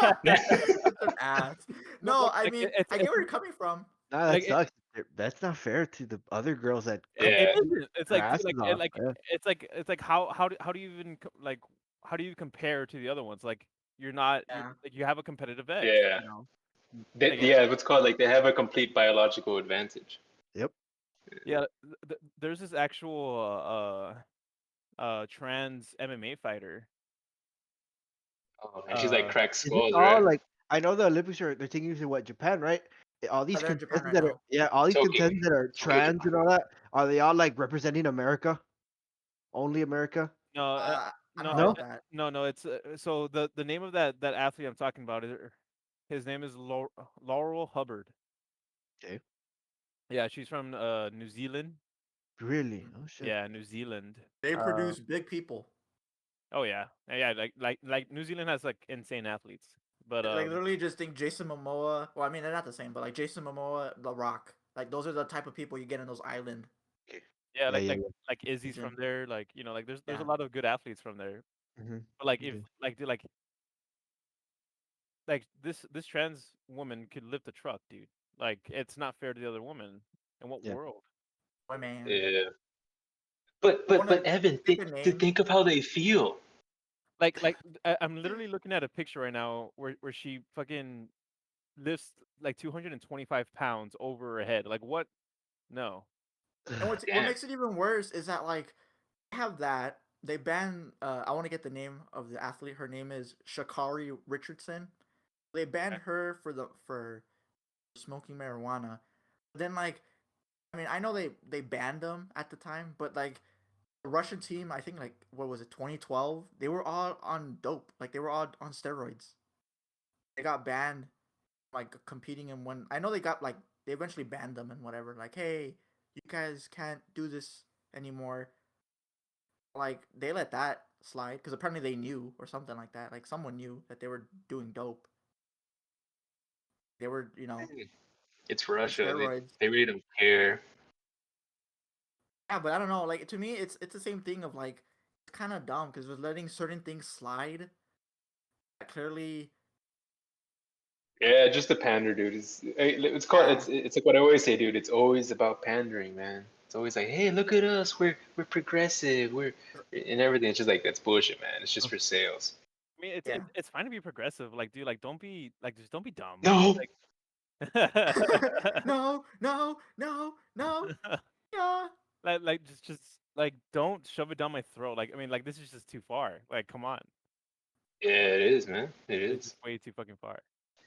such an ass. No, No, like I like mean I get it's where you're coming from. Nah, that like sucks. That's not fair to the other girls that it Yeah. isn't. It's their like dude, asses off. Yeah. it's like how do you even like how do you compare to the other ones? Like you're not you Yeah, like you have a competitive edge, Yeah. you know. They, Like yeah, what's called like they have a complete biological advantage. Yep. yeah, there's this actual trans MMA fighter. Oh man, she's like cracked Is it skulls, all right? like I know the Olympics are they're taking you to what Japan, right? All these they're in Japan contestants right that are now. all these Tokyo. contestants that are Tokyo, trans Japan. and all that, are they all like representing America? Only America? No, I don't no, know No? about that. no. It's so the name of that athlete I'm talking about is his name is Laurel Hubbard. Okay. Yeah, she's from New Zealand. Really? Oh shit. Yeah, New Zealand. They Uh, produce big people. oh yeah, yeah. Like New Zealand has like insane athletes, but Like literally, just think Jason Momoa. Well, I mean they're not the same, but like Jason Momoa, The Rock. Like those are the type of people you get in those island Okay. yeah, Yeah, yeah, like Izzy's from region. there. Like like there's a Yeah, lot of good athletes from there. yeah. Mm-hmm. But like if Okay. like dude, like this trans woman could lift a truck, dude. Like it's not fair to the other woman. In what Yeah. world? boy man. Yeah. But I want to Evan, pick a name. think of how they feel. Like I'm literally looking at a picture right now where she fucking lifts like 225 pounds over her head. Like what? No. And what Damn. makes it even worse is that like they have that they ban. I want to get the name of the athlete. Her name is Shakari Richardson. They banned Okay. her for smoking marijuana. Then like I mean I know they banned them at the time, but like the Russian team, I think like what was it 2012? They were all on dope. Like they were all on steroids. They got banned like competing in one. I know they got like they eventually banned them and whatever. Like hey, you guys can't do this anymore. Like they let that slide because apparently they knew or something like that. Like someone knew that they were doing dope. They were It's on Russia. steroids. They really don't care. Yeah, but I don't know. Like to me, it's the same thing of like it's kind of dumb because we're letting certain things slide. That clearly, Yeah, just the pander, dude. It's called yeah, it's like what I always say, dude. It's always about pandering, man. It's always like, hey, look at us. We're progressive. We're and everything. It's just like that's bullshit, man. It's just for sales. I mean yeah. it's fine to be progressive. Like dude, like don't be like just don't be dumb. No. Like No, no, no, no, yeah. like just like don't shove it down my throat. Like I mean like this is just too far. Like come on. Yeah, it is, man. It It's just is. way too fucking far.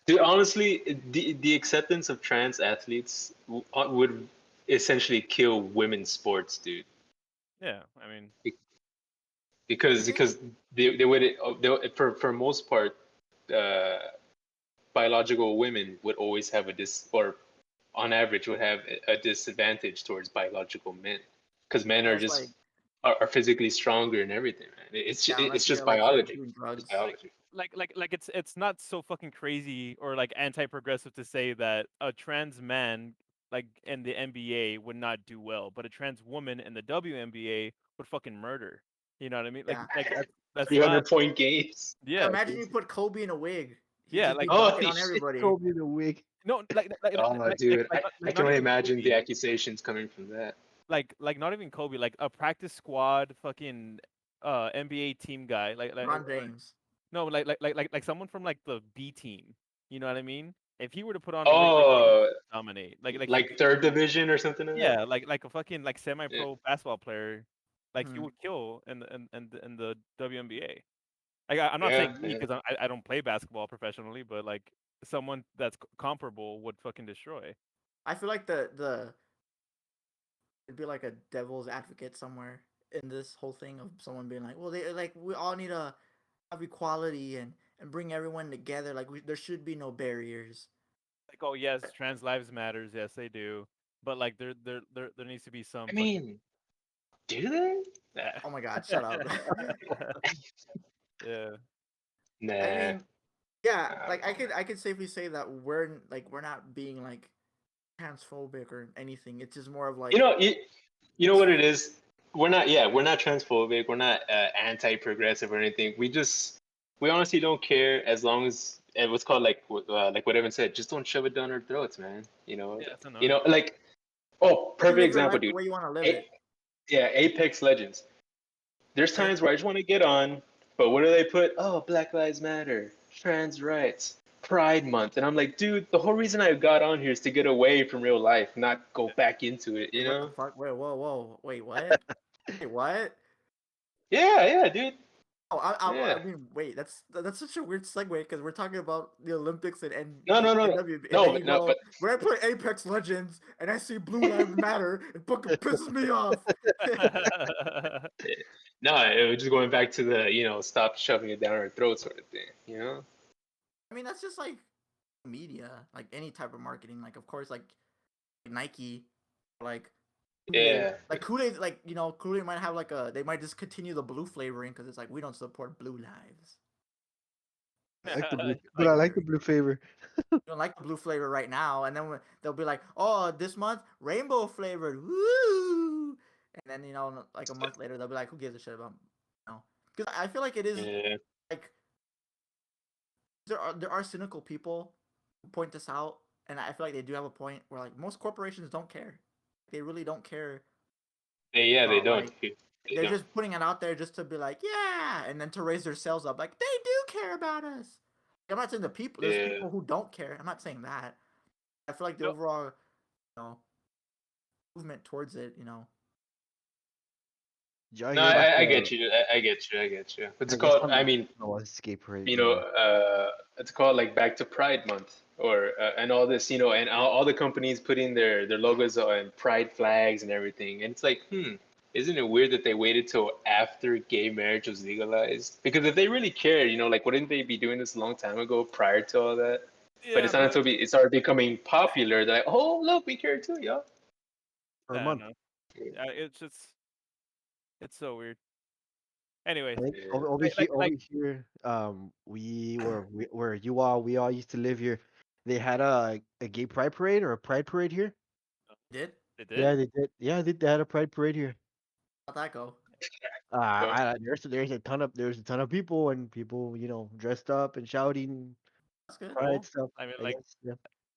Dude, honestly, the acceptance of trans athletes would essentially kill women's sports, dude. Yeah, I mean because think- because they would for most part, uh, biological women would always have a or on average would have a disadvantage towards biological men because men are That's just like are physically stronger and everything, man. yeah, It's unless just you're like biology. doing It's drugs. biology. Like it's not so fucking crazy or like anti-progressive to say that a trans man like in the NBA would not do well, but a trans woman in the WNBA would fucking murder. You know what I mean? Yeah. That's not 300-point games. yeah Imagine you put Kobe in a wig. He'd yeah just be like dunking Holy on shit. everybody. Kobe the wig. no Oh, dude, I can not only even imagine the Kobe. accusations coming from that. Like not even Kobe, like a practice squad fucking NBA team guy, LeBron James. no, like someone from like the B team. You know what I mean? If he were to put on a wig, like he would Oh, dominate. He like third division or something like that. yeah, like a fucking like Yeah. semi-pro basketball player, like he Hmm. would kill in the WNBA. I'm not Yeah, saying me yeah. because I don't play basketball professionally, but like someone that's comparable would fucking destroy. I feel like the it'd be like a devil's advocate somewhere in this whole thing of someone being like, well, they like we all need to have equality and bring everyone together. Like there should be no barriers. Like, oh yes, trans lives matters. Yes, they do. But like, there needs to be some I fucking mean, do they? Oh my God, shut up. yeah. I Nah. mean, yeah, I like don't know, man. I could safely say that we're not being like transphobic or anything. It's just more of You like know, you know what it is? We're not transphobic. We're not anti-progressive or anything. We honestly don't care as long as what's called like what Evan said. Just don't shove it down our throats, man. Yeah, that's You annoying. know, like oh, live perfect your example, life the dude. way you want to live A- it. yeah, Apex Legends. There's Okay. times where I just want to get on, but what do they put? Oh, Black Lives Matter, trans rights, Pride Month, and I'm like, dude, the whole reason I got on here is to get away from real life, not go back into it, Wait, you what the know? fuck? Wait, whoa. Wait, what? Wait, what? Yeah, yeah, dude. Oh, I Yeah. mean, wait, that's such a weird segue because we're talking about the Olympics and No, no, no, and no, WB, and no, then you but no, go but when I play Apex Legends and I see Blue Lives Matter, it fucking pisses me off. no, it was just going back to the stop shoving it down our throat sort of thing, you know? I mean, that's just like media, like any type of marketing. Like, of course, like Nike, like Kool-Aid, Yeah, like Kool-Aid, like Kool-Aid might have like they might discontinue the blue flavoring because it's like we don't support blue lives. I like the blue, but Like, I like the blue flavor. You don't like the blue flavor right now, and then they'll be like, "Oh, this month rainbow flavored, woo!" And then like a month later, they'll be like, "Who gives a shit about?" Because I feel like it is yeah, like there are cynical people who point this out, and I feel like they do have a point where like most corporations don't care. They really don't care they about don't, like dude. They they're don't. just putting it out there just to be like, yeah, and then to raise their sales up. Like they do care about us. I'm not saying the people. There's Yeah. people who don't care. I'm not saying that. I feel like the no, overall know, movement towards it, Did y'all No, hear about I the? get you. I get you. I get you. What's I it guess called? on I the mean, no escape parade. you But know, yeah, it's called like Back to Pride Month, or and all this, and all the companies putting their logos on pride flags and everything, and it's like, isn't it weird that they waited till after gay marriage was legalized? Because if they really cared, like, wouldn't they be doing this a long time ago, prior to all that? But yeah, it's not but until it started becoming popular that, like, oh look, we care too, y'all. for a I don't month. know. Yeah, it's so weird. Anyways, I think Yeah. over here, where we all used to live here. They had a gay pride parade or a pride parade here. did. it did. Yeah, they did. Yeah, they had a pride parade here. How'd that go? Well, There's a ton of people and people dressed up and shouting That's good. pride Cool. stuff. I mean, I like guess yeah.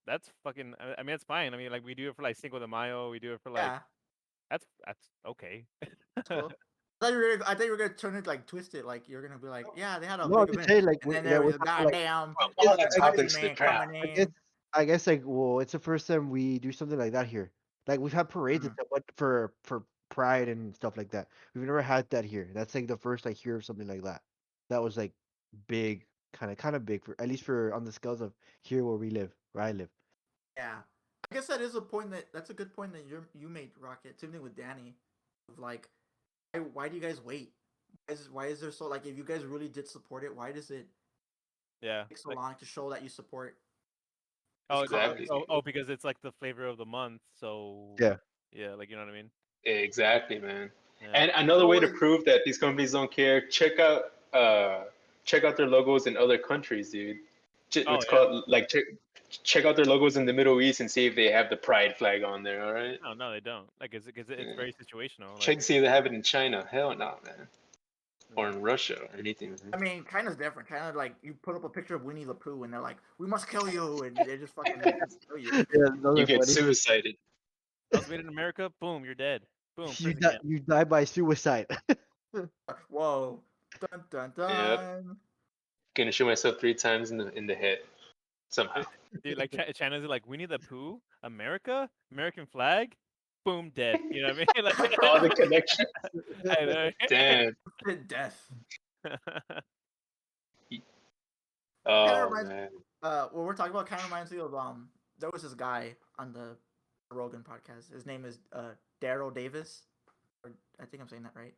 that's fucking. I mean, it's fine. I mean, like we do it for like Cinco de Mayo. We do it for like Yeah, that's okay. that's cool. I thought you were gonna turn it like twist it, like you're gonna be like, yeah, they had a No, I'm big just event, saying like and then that there we're was a talking like goddamn well, I guess all fucking that I guess topics to Spider-Man crap. coming I guess in. I guess like well, it's the first time we do something like that here. Like we've had parades and Mm. stuff, but for pride and stuff like that. We've never had that here. That's like the first I hear of something like that. That was like big, kind of big for at least for on the scales of here where I live. Yeah, I guess that's a good point that you made, Rocket. Same thing with Danny, of like, why do you guys wait? why is there so like if you guys really did support it, why does it Yeah. take so Like, long to show that you support this oh, cause? Exactly. because it's like the flavor of the month. So Yeah. yeah, like you know what I mean. Exactly, man. Yeah. And another So way to is prove that these companies don't care, check out their logos in other countries, dude. Oh What's yeah. called like check out their logos in the Middle East and see if they have the pride flag on there. All right. No, no, they don't. Like, it's Yeah. very situational. Check Like, to see if they have it in China. Hell no, man. Or yeah. in Russia or anything. I mean, China's different. China, like, you put up a picture of Winnie the Pooh, and they're like, "We must kill you," and they just fucking kill you. Yeah, those You are get funny. suicided. That was made in America. Boom, you're dead. Boom, You prison die, camp. you die by suicide. Whoa, dun dun Yep. dun. Gonna shoot myself 3 times in the head somehow. Dude, like China's like Winnie the Pooh, America, American flag, boom, dead. You know what I mean? All the Like, connections. I know. Damn. Death. Kind of Oh reminds. man. What we're talking about kind of reminds me of There was this guy on the Rogan podcast. His name is Daryl Davis, or I think I'm saying that right.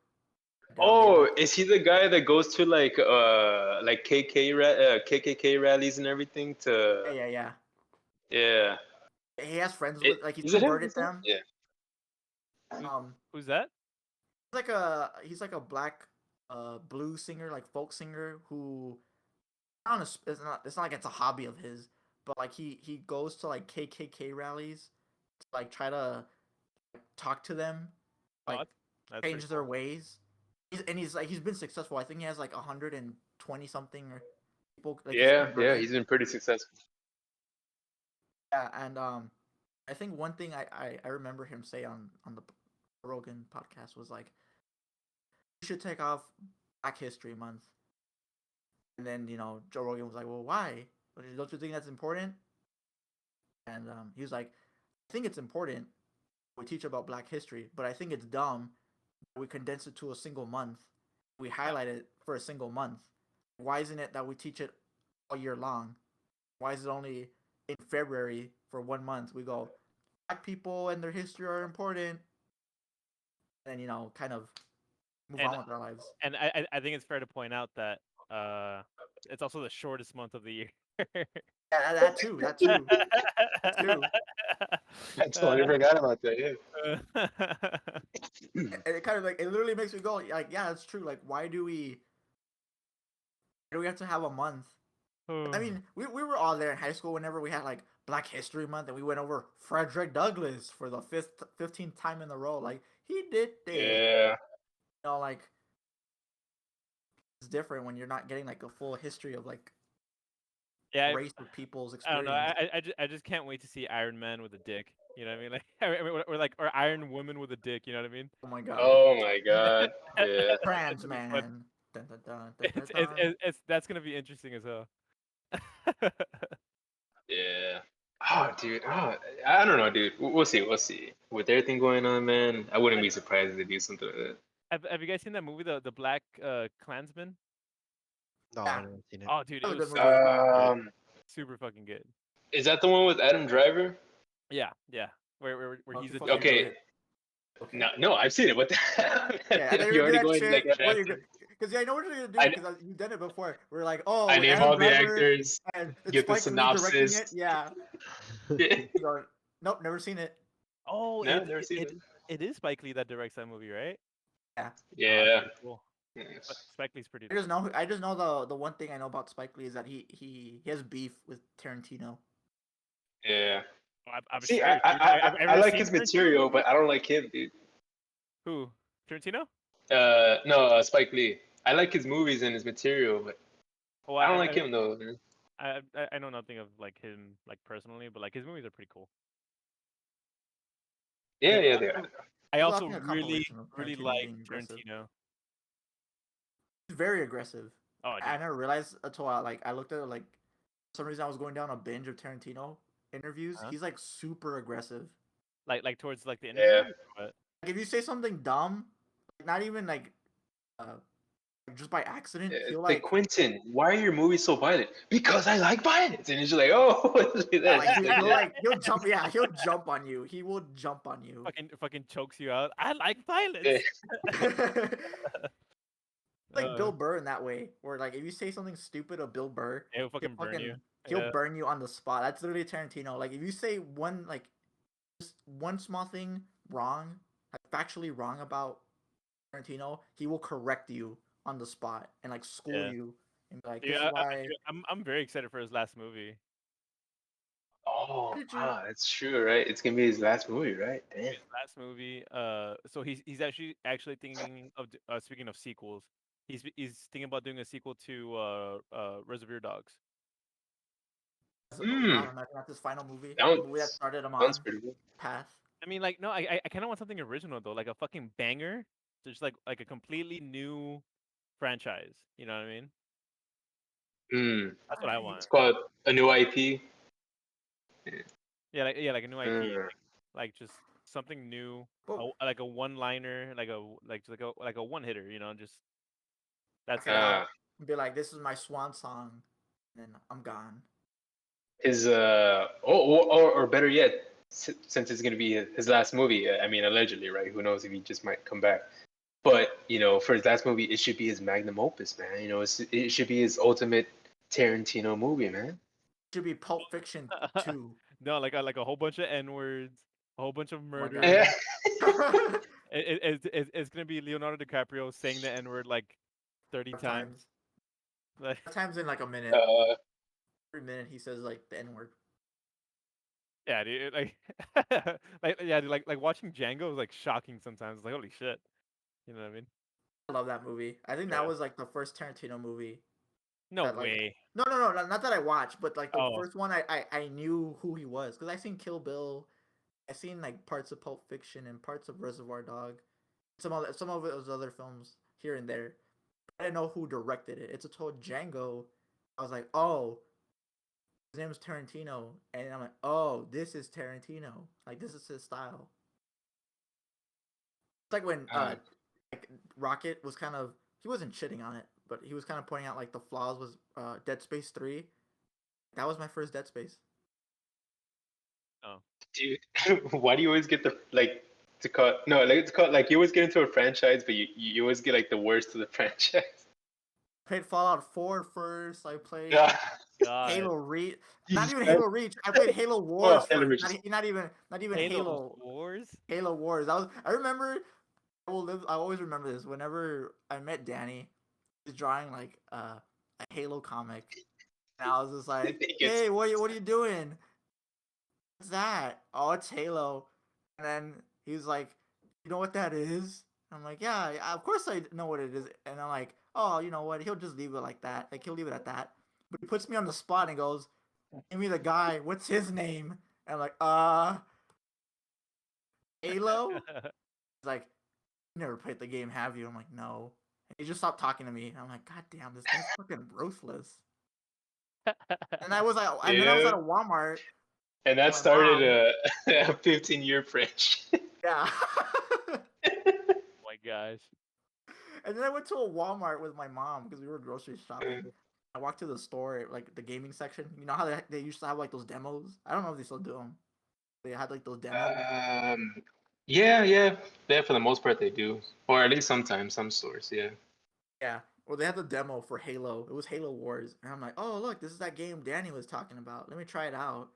Daryl Oh, Davis. is he the guy that goes to like KKK rallies and everything Yeah, to yeah, yeah. yeah. He has friends with like he's Is it him? converted them. Yeah. Who's, Um, who's that? he's like a black blues singer, like folk singer who I don't know, it's not like it's a hobby of his, but like he goes to like KKK rallies to like try to talk to them, Oh, like that's pretty change their cool. ways. He's like he's been successful. I think he has like 120 something or people like he's Yeah, converted. he's been pretty successful. Yeah, and I think one thing I remember him say on the Rogan podcast was like, "You should take off Black History Month." And then Joe Rogan was like, "Well, why? Don't you think that's important?" And he was like, "I think it's important. We teach about Black history, but I think it's dumb. We condense it to a single month. We highlight it for a single month. Why isn't it that we teach it all year long? Why is it only in February for 1 month we go Black people and their history are important, and kind of move And on with our lives." I think it's fair to point out that it's also the shortest month of the year. Yeah, that too. That too. That too. I totally forgot about that. Yeah. And it kind of like it literally makes me go like, yeah, that's true. Like, why do we have to have a month? I mean, we were all there in high school whenever we had like Black History Month, and we went over Frederick Douglass for the 15th time in a row. Like, he did it. Yeah. Like, it's different when you're not getting like a full history of like Yeah, race of people's I don't know. experience. I just can't wait to see Iron Man with a dick. You know what I mean? Like, I mean, or Iron Woman with a dick. You know what I mean? Oh my god. Oh my God. Yeah. Trans It's gonna be fun. man. Dun, dun, dun, dun, dun, dun. It's that's gonna be interesting as hell. Yeah. Oh, dude. Oh, I don't know, dude. We'll see. We'll see. With everything going on, man, I wouldn't be surprised if they do something like that. Have you guys seen that movie, the Black Klansman? No, Yeah. I haven't seen it. Oh, dude, it That was a was good movie. super fucking good. Is that the one with Adam Driver? Yeah, yeah. Where Oh, he's you a fucking dude. know Okay. it. Okay. No, I've seen it. What the hell? Yeah, and then You you're already gonna going shit. like What are you after. Because I know what you're gonna do I, because you've done it before. We're like, oh, I with name Adam all the Driver actors, and it's give the Spike Lee directing synopsis. it. Yeah. Yeah. You go, nope, never seen it. Oh, No, never seen it. it is Spike Lee that directs that movie, right? Yeah. Oh, that's Yeah. pretty cool. Spike Lee's pretty. I just know the one thing I know about Spike Lee is that he has beef with Tarantino. Yeah. I'm See, sure. Dude. Have you I ever like seen his Tarantino material, movies? but I don't like him, dude. Who? Tarantino? No, Spike Lee. I like his movies and his material, but Oh, I don't like him though, man. I know nothing of like him like personally, but like his movies are pretty cool. Yeah, Yeah, yeah, they are. I was also watching a really compilation of really Tarantino like being aggressive. Tarantino. He's very aggressive. Oh, I dude. never realized until I looked at it like for some reason I was going down a binge of Tarantino interviews. Huh? He's like super aggressive. Like towards like the Yeah. interview. But Like if you say something dumb, like, not even like uh just by accident, he'll It's like, like Quentin, why are your movies so violent? Because I like violence. And he's just like, oh, look at that. like Just like that. he'll jump. Yeah, he'll jump on you. He will jump on you. fucking chokes you out. I like Yeah. violence. like Bill Burr in that way, where like if you say something stupid of Bill Burr, He'll fucking burn you. he'll Yeah. burn you on the spot. That's literally Tarantino. Like if you say one like just one small thing wrong, like factually wrong about Tarantino, he will correct you on the spot and like school Yeah. you and be like, Dude, this is why. I'm very excited for his last movie. Oh, Did you? wow, that's true, right? It's gonna be his last movie, right? Damn. His last movie. So he's actually thinking of speaking of sequels. He's thinking about doing a sequel to Reservoir Dogs. I Hmm. don't know. That's his final movie. The movie that Sounds started him sounds on pretty good. path. I mean, like, no, I kind of want something original though, like a fucking banger. Just like a completely new franchise. You know what I mean? Hmm. That's what I It's want. called a new IP. Yeah, like a new IP, Uh, like just something new, But like a one-liner, like a one-hitter. You know, just that's it it. out and be like, this is my swan song, and then I'm gone. his or better yet, since it's gonna be his last movie. I mean, allegedly, right? Who knows if he just might come back. But for his last movie, it should be his magnum opus, man. It should be his ultimate Tarantino movie, man. Should be Pulp Fiction 2. No, like a whole bunch of N-words, a whole bunch of Oh my murders. god. It's gonna be Leonardo DiCaprio saying the N-word like 30 times. Times. Like, Times in like a minute. uh, Every minute he says like the N word. yeah, dude, like, dude, like watching Django was like shocking sometimes. It's like, holy shit, you know what I mean? I love that movie. I think that Yeah. was like the first Tarantino movie No that like way. no, not that I watched, but like the Oh, first one I knew who he was because I seen Kill Bill, I seen like parts of Pulp Fiction and parts of Reservoir Dog, some of those other films here and there. I didn't know who directed it. It's a total Django. I was like, oh, his name is Tarantino, and I'm like, oh, this is Tarantino. Like this is his style. It's like when uh, like Rocket was kind of he wasn't shitting on it, but he was kind of pointing out like the flaws was Dead Space 3. That was my first Dead Space. oh. dude, why do you always get the like to call no like it's called like you always get into a franchise, but you always get like the worst of the franchise. I played Fallout 4 first. I played Yeah. God. Halo Reach. Not Jesus even Christ. Halo Reach. I played Halo Oh, Wars Halo first. Reach. Not even Halo Halo Wars. Halo Wars. I remember. I always remember this. Whenever I met Danny, he was drawing like a Halo comic, and I was just like, He gets "Hey, what are you doing? What's that? Oh, it's Halo." And then he was like, "You know what that is?" I'm like, "Yeah, of course I know what it is." And I'm like, "Oh, you know what? He'll just leave it like that. Like he'll leave it at that." But he puts me on the spot and goes, "Give me the guy. What's his name?" And I'm like, Halo." He's like, "You never played the game, have you?" I'm like, "No." And he just stopped talking to me. And I'm like, "God damn, this guy's fucking ruthless." And then I was at yeah, a Walmart and with that my started mom. a 15-year friendship. Yeah. Oh my gosh. And then I went to a Walmart with my mom because we were grocery shopping. I walked to the store, like the gaming section. You know how they used to have like those demos? I don't know if they still do them. They had like those demos. Um, yeah. For the most part, they do, or at least sometimes some stores. Yeah. Yeah. Well, they had the demo for Halo. It was Halo Wars. And I'm like, oh, look, this is that game Danny was talking about. Let me try it out.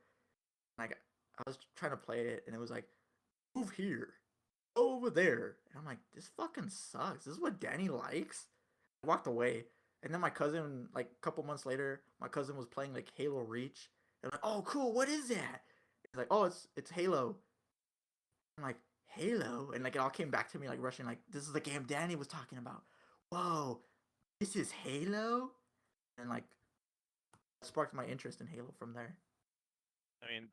Like, I was trying to play it, and it was like, move here, go over there. And I'm like, this fucking sucks. This is what Danny likes? I walked away. And then my cousin, like a couple months later, my cousin was playing like Halo Reach. And I'm like, oh, cool, what is that? He's like, oh, it's Halo. I'm like, Halo? And like it all came back to me like rushing, like, this is the game Danny was talking about. Whoa, this is Halo? And like sparked my interest in Halo from there. I mean,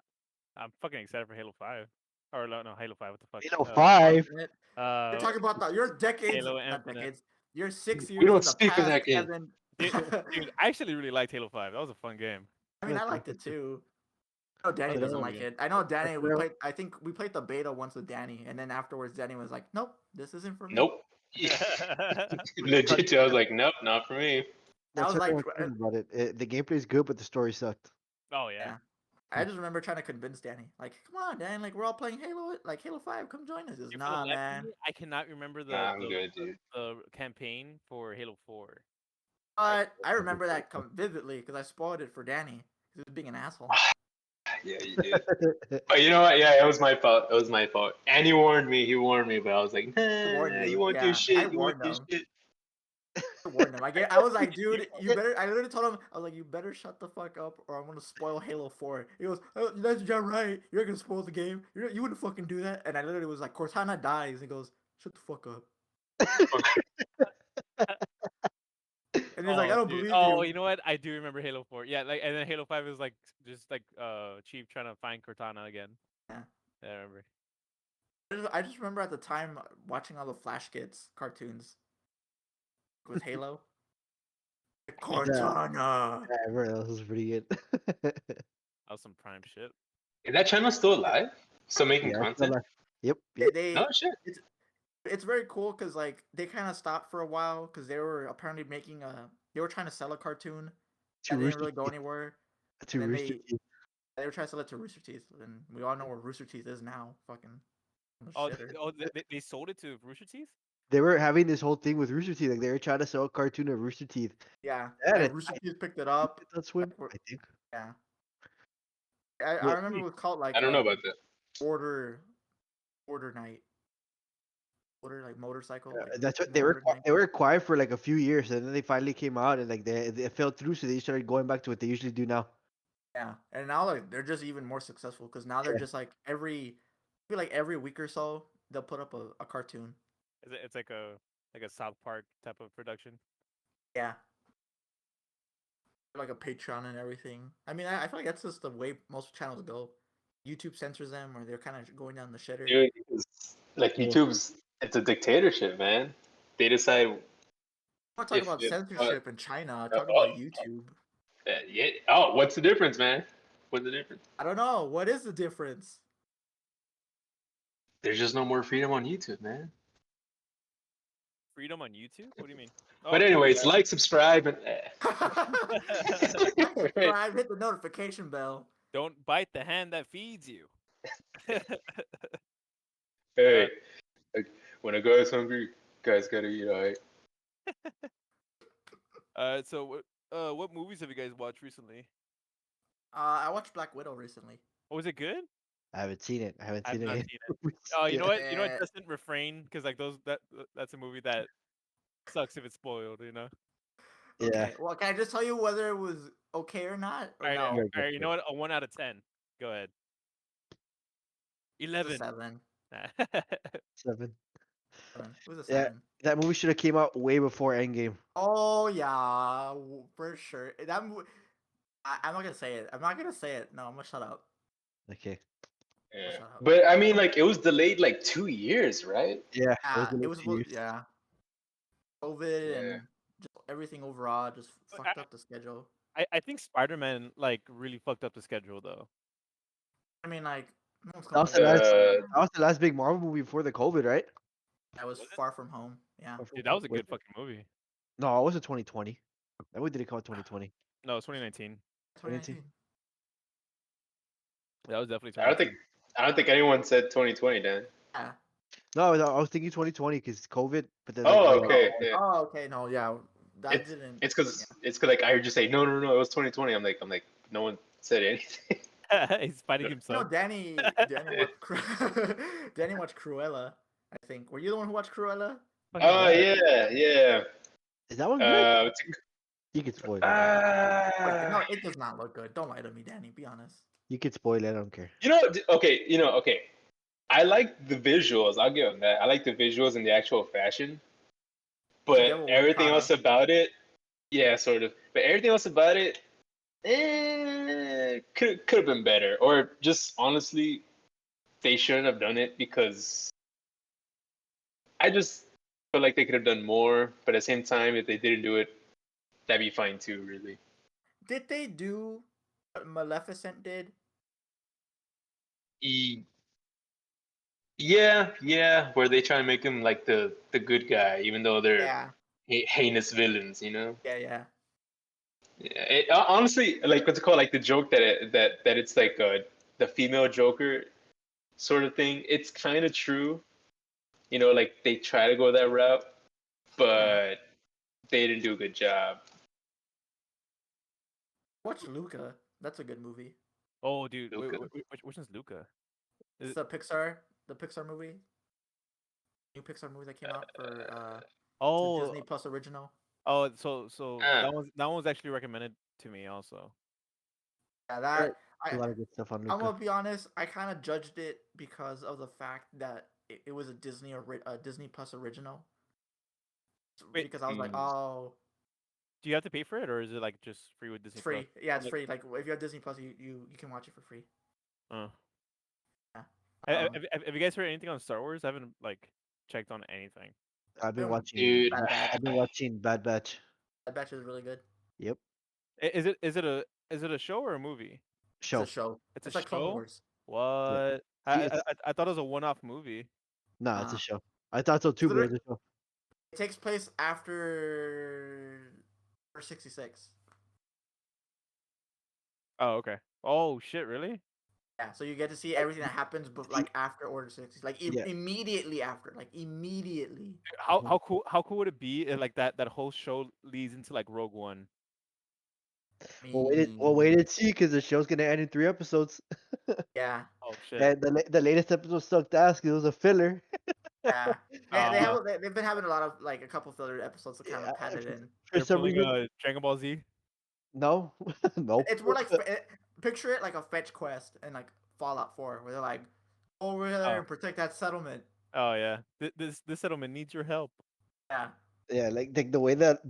I'm fucking excited for Halo 5. Or no, Halo 5. What the fuck? Halo 5. You're talking about you're decades, Halo not Infinite. decades. You're 6 years We don't in the speak of past, that game. Kevin. Dude, I actually really liked Halo 5. That was a fun game. I mean, I liked it too. I know Danny Oh, doesn't no. like it. I know Danny. That's real. I think we played the beta once with Danny, and then afterwards, Danny was like, "Nope, this isn't for me." Nope. Legit, I was like, nope, not for me. That That's was like, everyone saying about it. The gameplay is good, but the story sucked. Oh yeah. yeah. I just remember trying to convince Danny, like, come on, Dan, like we're all playing Halo, like Halo 5, come join us. He goes, For the nah, life of man. me, I cannot remember Nah, I'm good, dude. the campaign for Halo 4. But I remember that vividly because I spoiled it for Danny. He was being an asshole. Yeah, you did. But you know what? Yeah, it was my fault. It was my fault. And he warned me. He warned me, but I was like, warned nah, you. you won't do Yeah, I shit. You won't warned do him. shit. I warned him. I was like, dude, you better. I literally told him, I was like, you better shut the fuck up, or I'm gonna spoil Halo 4. He goes, oh, that's yeah, right. You're gonna spoil the game. You wouldn't fucking do that. And I literally was like, Cortana dies. He goes, shut the fuck up. And he's like, I don't Dude. believe Oh, you. you know what? I do remember Halo 4. Yeah, like, and then Halo 5 is like just like Chief trying to find Cortana again. Yeah. Yeah, I remember. I just remember at the time watching all the Flash Kids cartoons with Halo. Cortana. Yeah, bro, that was pretty good. That was some prime shit. Is that channel still alive? Still making Yeah, content? yep. No shit. It's very cool because like they kind of stopped for a while because they were apparently they were trying to sell a cartoon To that didn't Rooster really go Teeth. anywhere, To and then Rooster Teeth. they were trying to sell it to Rooster Teeth, and we all know where Rooster Teeth is now. Fucking Oh, shitter. they sold it to Rooster Teeth? They were having this whole thing with Rooster Teeth. Like they were trying to sell a cartoon of Rooster Teeth. Yeah, And and Rooster Teeth picked it up. Adult Swim, Like, I think. yeah, I Yeah, remember it was called like I don't know about that. Order Night. Order like motorcycle. Like, that's what in they the were. Order Night. They were quiet for like a few years, and then they finally came out, and like they fell through, so they started going back to what they usually do now. Yeah, and now like they're just even more successful because now they're Yeah. just like I feel like every week or so they'll put up a cartoon. It's like a South Park type of production. Yeah, like a Patreon and everything. I mean, I feel like that's just the way most channels go. YouTube censors them, or they're kind of going down the shitter. Dude, like Yeah. it's a dictatorship, man. They decide I'm not talking if about it, censorship in China. uh, Talk about YouTube. yeah. Oh, what's the difference, man? What's the difference? I don't know. What is the difference? There's just no more freedom on YouTube, man. Freedom on YouTube? What do you mean? Oh, But anyways, like, subscribe, and Subscribe, hit the notification bell. don't bite the hand that feeds you. hey, like, when a guy's hungry, guys gotta eat, alright? So what movies have you guys watched recently? I watched Black Widow recently. Oh, was it good? I haven't seen it. I haven't I've seen not it. seen it. Oh, you know what? You know what? Yeah. Justin, refrain, because like that's a movie that sucks if it's spoiled. You know. Yeah. Okay. Well, can I just tell you whether it was okay or not, or All right, no? all Very right. good. You know what? A 1 out of 10. Go ahead. It was a 11. 7. 7. It was a Yeah, 7. that movie should have came out way before Endgame. Oh yeah, for sure. I'm not gonna say it. I'm not gonna say it. No, I'm gonna shut up. Okay. Yeah. Shut up. But I mean, like, it was delayed like 2 years, right? Yeah. It was yeah. COVID Yeah. and just everything overall just But fucked up the schedule. I think Spider-Man like really fucked up the schedule though. I mean, like no one's That was, the complaining. last, Uh, that was the last big Marvel movie before the COVID, right? That was Was it? Far From Home. Yeah. Dude, that was a Was good it? fucking movie. No, it wasn't 2020. That movie didn't come out 2020. No, it's 2019. 2019. That was definitely I don't 2019. think anyone said 2020, Dan. Yeah. No, I was thinking 2020 because COVID, but then Oh, like, okay. Yeah. Oh, okay. No, yeah. That It's didn't. it's because like I heard you say no, it was 2020. I'm like no one said anything. He's fighting You know, himself. Danny watched Danny watched Cruella. I think. Were you the one who watched Cruella? Fucking Oh what? yeah. is that one good? What's it- You could spoil it. Wait, no, uh, it does not look good. Don't lie to me, Danny. Be honest. You could spoil it. I don't care. okay. I like the visuals. I'll give them that. I like the visuals and the actual fashion, The but Devil Wears everything Prada. else about it, yeah, sort of. But everything else about it, could have been better. Or just honestly, they shouldn't have done it because I just feel like they could have done more. But at the same time, if they didn't do it, that'd be fine too. Really. Did they do what Maleficent did? Yeah, where they try to make him like the good guy, even though they're Yeah. heinous villains, you know? Yeah. Yeah, honestly, like what's it called, like the joke that it's like the female Joker sort of thing. It's kind of true, like they try to go that route, but they didn't do a good job. Watch Luca. That's a good movie. Oh, dude, Luca. which one's Luca? It's the Pixar movie, new Pixar movie that came out for the Oh, Disney Plus original. oh, so Ah, that one's actually recommended to me also. Yeah, There's that a I lot of good stuff on I'm Luca. gonna be honest. I kind of judged it because of the fact that it was a Disney Plus original. Wait, Because I was like, oh, do you have to pay for it or is it like just free with it's Disney Plus? free. Yeah, it's Like, free. Like if you have Disney Plus, you can watch it for free. uh. Yeah. Have you guys heard anything on Star Wars? I haven't like checked on anything. I've been Film watching. dude. Bad Batch. I've been watching Bad Batch. Bad Batch is really good. Yep, Is it a show or a movie? It's a show. show. It's a It's like Clone show. Wars. Yeah. What? See, I thought it was a one-off movie. no, it's a Uh, show. I thought so too, it's but literally, it's a show. it takes place after 66. Oh, okay. Oh shit, really? Yeah, so you get to see everything that happens, but See, like after Order 60, like yeah. immediately after, like immediately. How cool would it be if, like that whole show leads into like Rogue One? I We'll wait mean, and see because the show's gonna end in 3 episodes. yeah, Oh shit. And the latest episode sucked ass 'cause it was a filler. yeah. Uh, They've been having a lot of like a couple filler episodes to kind Yeah, of pad it in. for they're some pulling reason, a Dragon Ball Z. no, nope. It's more like picture it like a fetch quest in like Fallout 4, where they're like, go over there Oh, and protect that settlement. oh yeah. This settlement needs your help. Yeah, Yeah, like the way that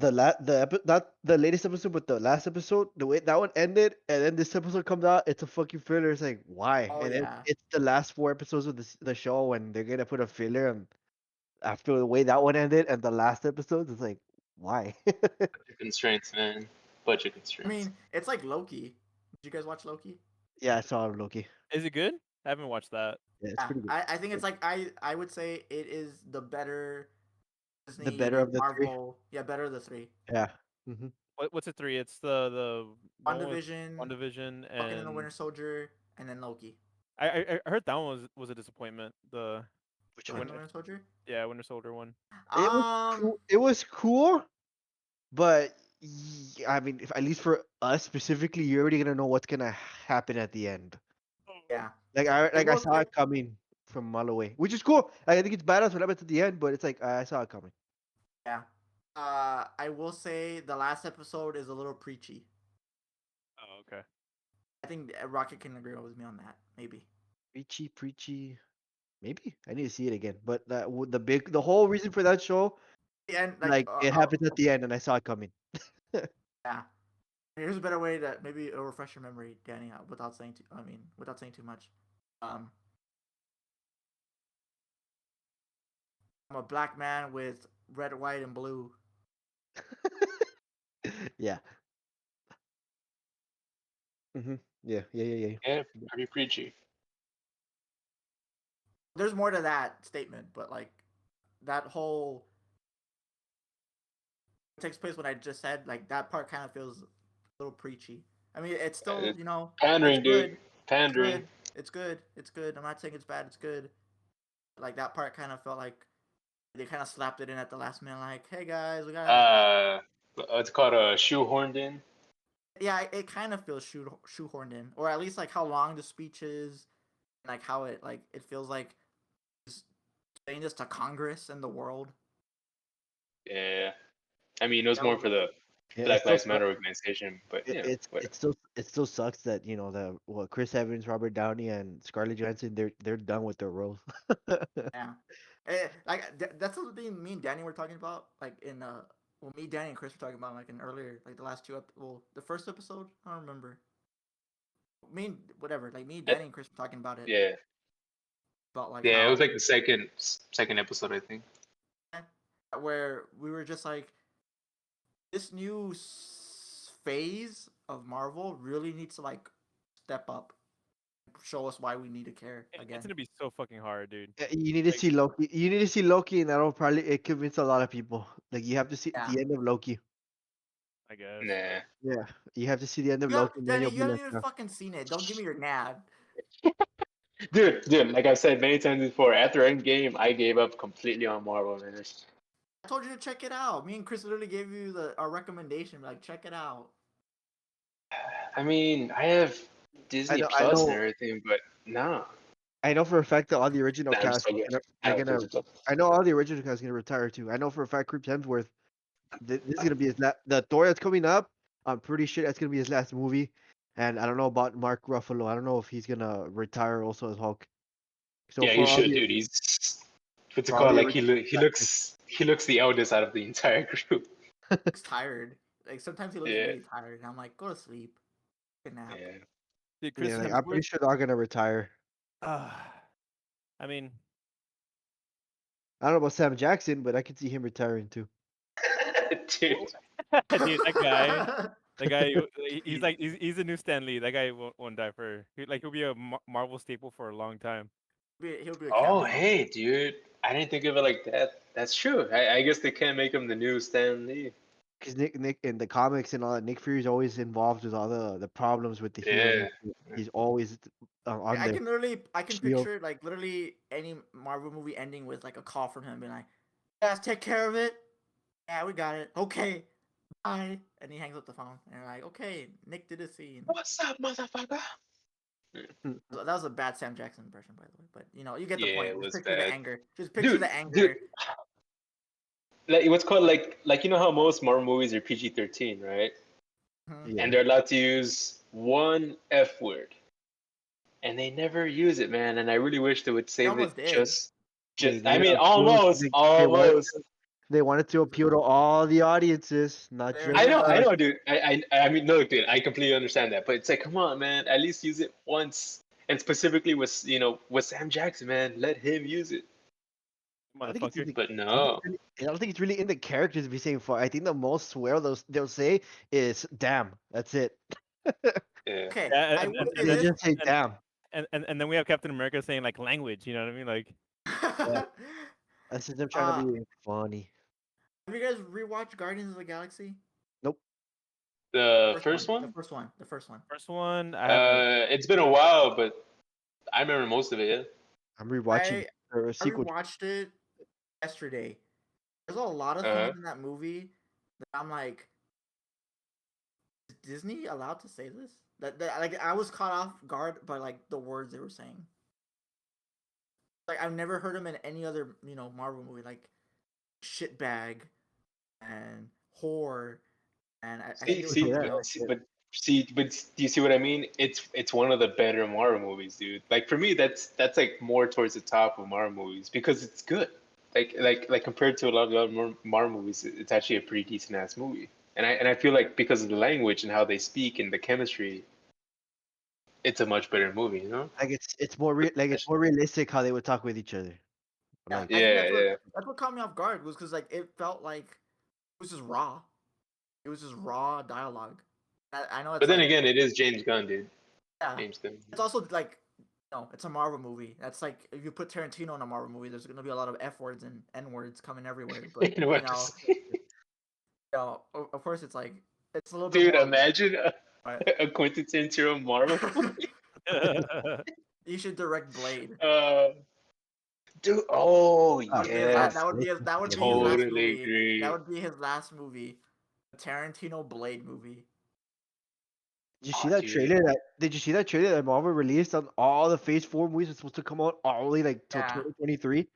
not the latest episode, but the last episode, the way that one ended, and then this episode comes out, it's a fucking filler. It's like why? oh And then yeah, it's the last 4 episodes of the show, and they're gonna put a filler, and after the way that one ended, and the last episode, it's like why? Budget constraints, man. Budget I constraints. mean, it's like Loki. Did you guys watch Loki? Yeah, I saw Loki. Is it good? I haven't watched that. Yeah, it's Yeah, pretty good. I think it's like I would say it is the better The Disney better like of the three. Marvel. Yeah, better of the three. Yeah. hmm What's it three? It's the one with WandaVision, WandaVision Falcon and the and Winter Soldier, and then Loki. I heard that one was a disappointment. Which The Falcon and one? the Winter Winter Soldier. Winter Soldier one. It was Um, cool. It was cool, but I mean, if, at least for us specifically, you're already gonna know what's gonna happen at the end. yeah, Like I saw it, it coming from a mile away, which is cool. I think it's badass what happens at the end, but it's like I saw it coming. yeah. I will say the last episode is a little preachy. Oh, okay. I think Rocket can agree with me on that. Maybe. Preachy. Maybe I need to see it again. But the whole reason for that show, And like, like it happens at the end, and I saw it coming. yeah. Here's a better way that maybe it'll refresh your memory, Danny, without saying too. I mean, without saying too much. Um, I'm a black man with red, white, and blue. Yeah. Yeah. Yeah, pretty preachy. There's more to that statement, but like that whole takes place what I just said. Like that part kind of feels a little preachy. I mean, it's still it's Pandering, dude. good. It's Pandering. good. It's good. It's good. I'm not saying it's bad. It's good. Like that part kind of felt like they kind of slapped it in at the last minute. Like, hey guys, we got. It's called a shoehorned in. Yeah, it kind of feels shoehorned in, or at least like how long the speech is, and like how it feels like just saying this to Congress and the world. Yeah. I mean, it was That more was, for the Yeah, Black Lives Matter organization, but whatever. it still sucks that Chris Evans, Robert Downey, and Scarlett Johansson they're done with their roles. yeah. Like that's the thing me and Danny were talking about, like in well, me, Danny, and Chris were talking about like in earlier, like the last the first episode. I don't remember. Whatever. Like me, Danny, and Chris were talking about it. Yeah. About like Yeah, it how was like the second episode, I think. where we were just like this new phase of Marvel really needs to like step up, show us why we need to care It's again. gonna be so fucking hard, dude. Yeah, you need to Like, see Loki. You need to see Loki, and that'll probably it convince a lot of people. Like you have to see Yeah. the end of Loki. I guess. Nah. Yeah, you have to see the end of You have, Loki, and then Danny, you'll you be haven't like, even "No." fucking seen it. Don't give me your nab. Dude, like I've said many times before, after Endgame, I gave up completely on Marvel, man. I told you to check it out. Me and Chris literally gave you our recommendation. Like, check it out. I mean, I have I Disney know, I Plus and know, everything, but no. I know for a fact that all the original Nah, I'm cast just joking. I are have gonna. Disney Plus. I know all the original cast is gonna retire too. I know for a fact Chris Hemsworth. This is gonna be his the Thor that's coming up. I'm pretty sure that's gonna be his last movie. And I don't know about Mark Ruffalo. I don't know if he's gonna retire also as Hulk. So Yeah, he for all should, the dude. He's what's it for all called? the Like original cast, he looks the eldest out of the entire group. Looks tired. Like, sometimes he looks Yeah, really tired. And I'm like, go to sleep. Take a nap. yeah. Dude, Chris yeah, like I'm pretty Hemsworth. sure they're all gonna retire. Uh, I mean, I don't know about Sam Jackson, but I could see him retiring too. Dude, dude, that guy, he's like he's a new Stan Lee. That guy won't die for like he'll be a Marvel staple for a long time. He'll be a oh cameo. hey, dude, I didn't think of it like that. That's true. I guess they can't make him the new Stan Lee. Because Nick in the comics and all that, Nick Fury's always involved with all the problems with the heroes. Yeah. And shit. He's always on the I can shield. picture like literally any Marvel movie ending with like a call from him being like, "Guys, take care of it. Yeah, we got it. Okay, bye." And he hangs up the phone. And you're like, "Okay, Nick did a scene." What's up, motherfucker? That was a bad Sam Jackson impression, by the way. But you get the Yeah, point. it Just was picture the bad, anger. Just picture the dude. anger. Like what's called like you know how most Marvel movies are PG-13, right? Mhm. Yeah. And they're allowed to use one F word, and they never use it, man. And I really wish they would They save it almost did. just. They I mean, appeal, almost. they wanted to appeal to all the audiences, not just I us. know, dude. I mean, no, dude. I completely understand that, but it's like, come on, man. At least use it once, and specifically with with Sam Jackson, man. Let him use it. I don't think it's Motherfucker. really, But I don't think no, it's really, I don't think it's really in the characters to be saying for. I think the most swear they'll say is "damn." That's it. yeah. Okay, Yeah, I and will and say and They'll then this. just say and "damn." and then we have Captain America saying like language. You know what I mean? Like, Yeah, that's just them trying to uh, be funny. have you guys rewatched Guardians of the Galaxy? Nope. The First first one. The one, first one. The first one. first one, I haven't. it's been a while, but I remember most of it. Yeah. I'm rewatching I the I sequel. rewatched it yesterday. There's a lot of Uh, things in that movie that I'm like, is Disney allowed to say this? That like I was caught off guard by like the words they were saying. Like I've never heard them in any other Marvel movie. Like shitbag and whore and I think see, there was see, something Yeah, but, else. see, but see, but do you see what I mean? It's one of the better Marvel movies, dude. Like for me, that's like more towards the top of Marvel movies because it's good. Like compared to a lot of other Marvel movies, it's actually a pretty decent ass movie. And I feel like because of the language and how they speak and the chemistry, it's a much better movie, you know? like it's more it's more realistic how they would talk with each other. Yeah, Like I think Yeah, yeah. that's what caught me off guard was because like it felt like it was just raw. It was just raw dialogue. I know it's But then like again, it is James Gunn, dude. yeah, James Gunn. it's also like no, it's a Marvel movie. That's like if you put Tarantino in a Marvel movie, there's gonna be a lot of F words and N words coming everywhere. But You know what to say. of course, it's like it's a little bit Dude, more. imagine But a Quentin Tarantino Marvel movie. you should direct Blade. Uh, dude, oh oh, yes, That would be his last totally movie. That agree. would be his last movie. A Tarantino Blade movie. Did you see Oh, that dude. trailer? Did you see that trailer that Marvel released on all the Phase 4 movies are supposed to come out only like till Yeah, 2023?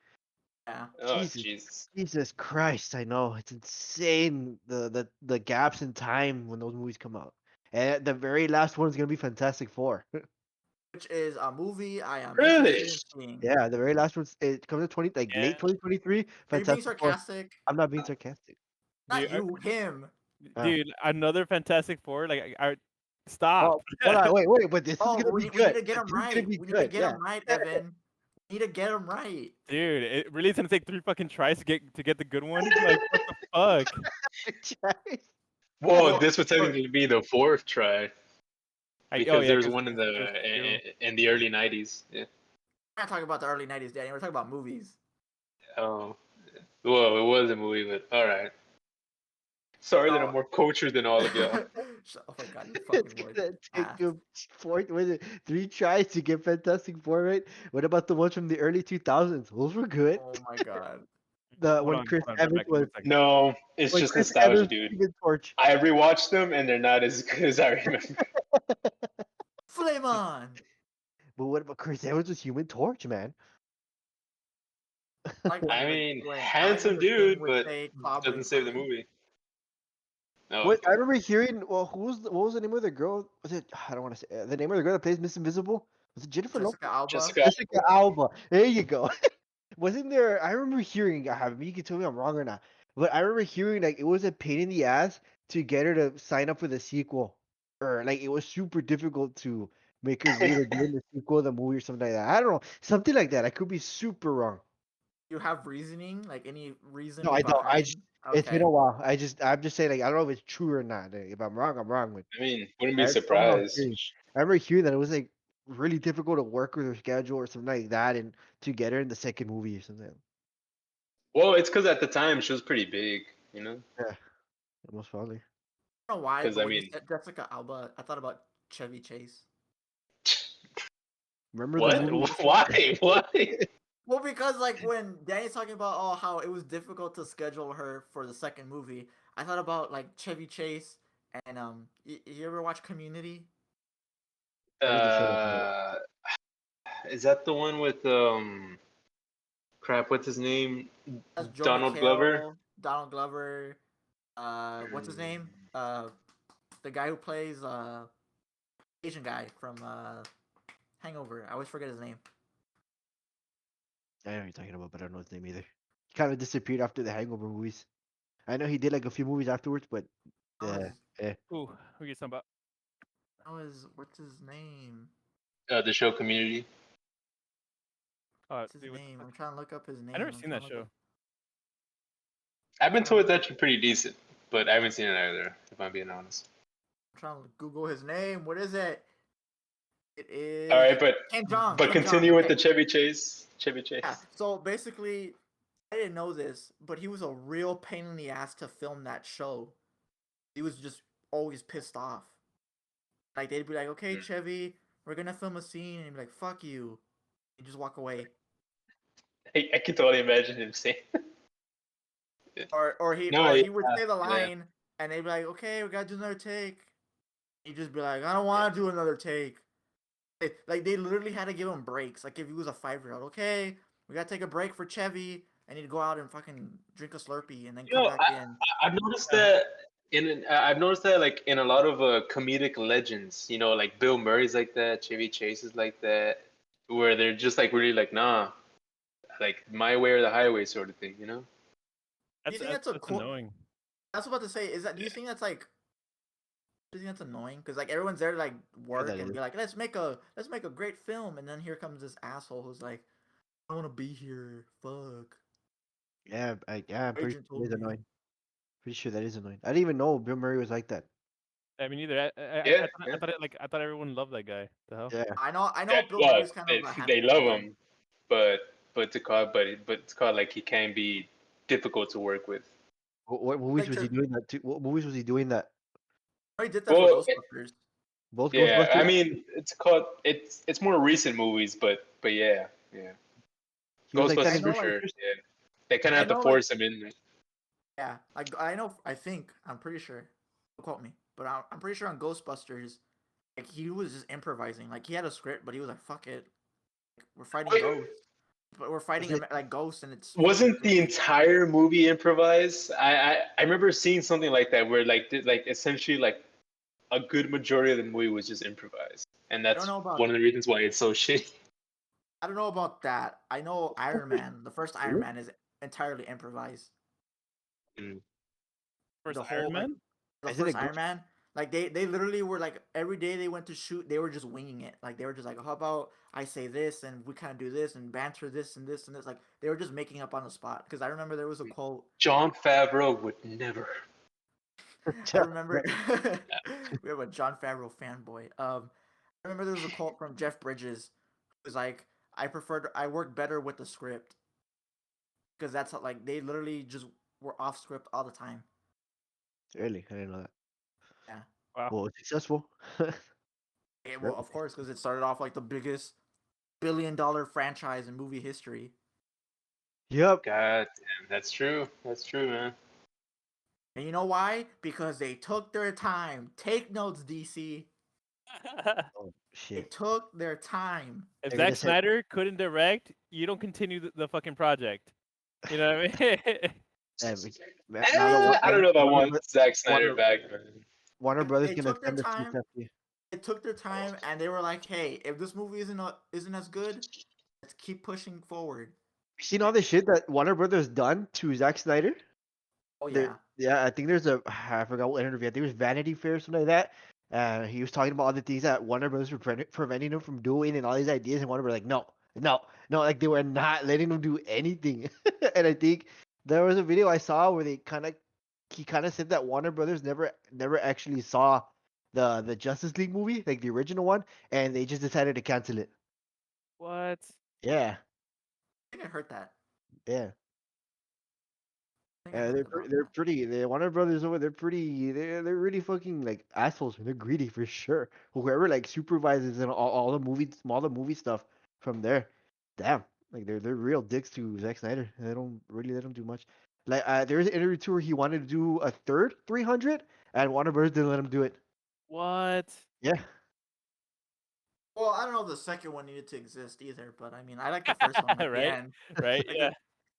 yeah. Oh, Jesus, Jesus. Jesus Christ! I know it's insane the gaps in time when those movies come out. And the very last one is gonna be Fantastic Four. Which is a movie I am Really? interested in seeing. Yeah, the very last one it comes in Yeah, late 2023. Are you being Fantastic Four. sarcastic? I'm not being sarcastic. Not dude, you, him. Uh, dude, another Fantastic Four. Like, stop. well, hold on, wait, but this is Oh, gonna be we need good. to get This him is gonna right. be We need to good. get Yeah. him right, Evan. We need to get him right. Dude, it really is gonna take 3 fucking tries to get the good one. Like, what the fuck? Whoa, Well, this would technically be the fourth try Oh because yeah, there's because one in there's two. the early '90s. Yeah. we're not talking about the early '90s, Danny. We're talking about movies. Oh, well, it was a movie, but all right. Sorry that No. I'm more cultured than all of y'all. Oh my god, you It's fucking word gonna take ass. you was it 3 tries to get Fantastic Four right? What about the ones from the early 2000s? Those were good. Oh my god. The Hold when on, Chris hold on, right Evans back in 1 was second. No, it's when just Chris nostalgia, Evans was dude. Human Torch. I rewatched them and they're not as good as I remember. Flame on. But what about Chris Evans was Human Torch, man? I like I mean, I like when handsome the thing dude, would but say Cloud doesn't Blade save the Bunny. movie. Oh, What I okay. remember hearing, well, what was the name of the girl? Was it? I don't want to say the name of the girl that plays Miss Invisible. Was it Jennifer Lopez? Jessica Alba. Jessica. Jessica Alba. There you go. Wasn't there? I remember hearing. You can tell me I'm wrong or not, but I remember hearing like it was a pain in the ass to get her to sign up for the sequel, or like it was super difficult to make her agree to doing the sequel of the movie or something like that. I don't know, something like that. I could be super wrong. You have reasoning? Like any No, reason I don't. behind? It's been Okay. a while. I'm just saying like I don't know if it's true or not. If I'm wrong, I'm wrong. But I mean, wouldn't be I somehow I'm surprised. hearing. I remember hearing that it was like really difficult to work with her schedule or something like that, and to get her in the second movie or something. Well, it's because at the time she was pretty big, you know? Yeah, most probably. I don't know why, Because, but I when you mean, said Jessica Alba, I thought about Chevy Chase. Remember the what? movie? Why? Why? Well, because like when Danny's talking about how it was difficult to schedule her for the second movie, I thought about like Chevy Chase and you ever watch Community? What is the show about? Uh, is that the one with, crap, what's his name? That's Joe Donald Glover? McHale, Donald Glover, what's his name? The guy who plays Asian guy from Hangover. I always forget his name. I know what you're talking about, but I don't know his name either. He kind of disappeared after the Hangover movies. I know he did like a few movies afterwards, but That was eh. Ooh, who gets some about? what's his name? The show Community. What's his Dude, what the name? fuck? I'm trying to look up his name. I never I'm seen trying that to look show. up. I've been Trying to told it's look up. actually pretty decent, but I haven't seen it either, if I'm being honest. I'm trying to Google his name. What is it? It All is right, but Ken Jong. but Ken Jong. continue with Okay. the Chevy Chase. Chevy Yeah. Chase. So basically, I didn't know this, but he was a real pain in the ass to film that show. He was just always pissed off. Like they'd be like, "Okay, Hmm. Chevy, we're gonna film a scene," and he'd be like, "Fuck you," and just walk away. I can totally imagine him saying. No, Or yeah, he would say the yeah. line, and they'd be like, "Okay, we gotta do another take." He'd just be like, "I don't want to do another take." Like they literally had to give him breaks. Like if he was a 5-year-old, okay, we gotta take a break for Chevy, and he'd go out and fucking drink a Slurpee and then You come know, back in. I've noticed that I've noticed that like in a lot of comedic legends, you know, like Bill Murray's like that, Chevy Chase is like that, where they're just like really like nah, like my way or the highway sort of thing, you know? Do you think that's a That's cool? annoying. I was about to say, is that? Do you think that's like? Do you think that's annoying? Because like everyone's there to like Yeah, that work and is. be like, let's make a great film, and then here comes this asshole who's like, I don't want to be here. Fuck. Yeah, I'm pretty Agent sure it told is me. annoying. Pretty sure that is annoying. I didn't even know Bill Murray was like that. I mean, either Yeah, I yeah. thought I thought everyone loved that guy. The hell? Yeah. I Yeah, know. Bill well, Murray's kind of a they love handful. him, but to call but to call like he can be difficult to work with. What movies Like was he to, doing that? What movies was he doing that? he did that for Well, Ghostbusters. Both yeah, I Ghostbusters. mean it's more recent movies, but yeah, yeah. He was like that I Ghostbusters in for know, like sure. Yeah, they kind of I have to know, like force him in there. yeah, like I know. I think I'm pretty sure. Don't quote me, but I'm pretty sure on Ghostbusters, like he was just improvising. Like he had a script, but he was like, "Fuck it, we're fighting Wait, ghosts, but we're Was fighting it? like ghosts, and it's fucking wasn't the crazy." entire movie improvised? I remember seeing something like that where like essentially like a good majority of the movie was just improvised, and I don't that's know about one of the reasons why it's so shitty. I don't know about that. I know Iron Man. The first Iron Really? Man is entirely improvised. Mm. First The Iron whole like Man. the Isn't first it Iron Ghost? Man, like they literally were like every day they went to shoot, they were just winging it. Like they were just like, how about I say this and we kind of do this and banter this and this and this. Like they were just making up on the spot. Because I remember there was a quote. John Favreau would never. I remember we have a John Favreau fanboy. I remember there was a quote from Jeff Bridges. Who was like, I work better with the script because that's how, like they literally just were off script all the time. Really, I didn't know that. Yeah. Wow. Well, it's successful. Yeah, well, of course, because it started off like the biggest billion-dollar franchise in movie history. Yep. God damn, that's true. That's true, man. And you know why? Because they took their time. Take notes, DC. Oh They shit. took their time. If They're gonna Zack say, Snyder couldn't direct, you don't continue the fucking project. You know what I mean? now that I don't know if I want Zack Snyder Warner, back, man. Warner Brothers They gonna took their send the time. CSFP. They took their time, and they were like, "Hey, if this movie isn't as good, let's keep pushing forward." You seen all the shit that Warner Brothers done to Zack Snyder? Oh There, yeah. yeah, I think there's I forgot what interview. I think it was Vanity Fair or something like that. He was talking about all the things that Warner Brothers were preventing him from doing and all these ideas, and Warner Brothers like, no, no, no, like they were not letting him do anything. And I think there was a video I saw where he kind of said that Warner Brothers never actually saw the Justice League movie, like the original one, and they just decided to cancel it. What? Yeah, I think I heard that. yeah. I think I heard about They're that. pretty. The Warner Brothers over, they're pretty. They're really fucking like assholes. They're greedy for sure. Whoever like supervises and all the movie stuff from there, damn, like they're real dicks to Zack Snyder. They don't really let him do much. Like there was an interview too where he wanted to do a third 300, and Warner Brothers didn't let him do it. What? Yeah, Well, I don't know if the second one needed to exist either, but I mean, I like the first one. At the Right? end, Right? like Yeah.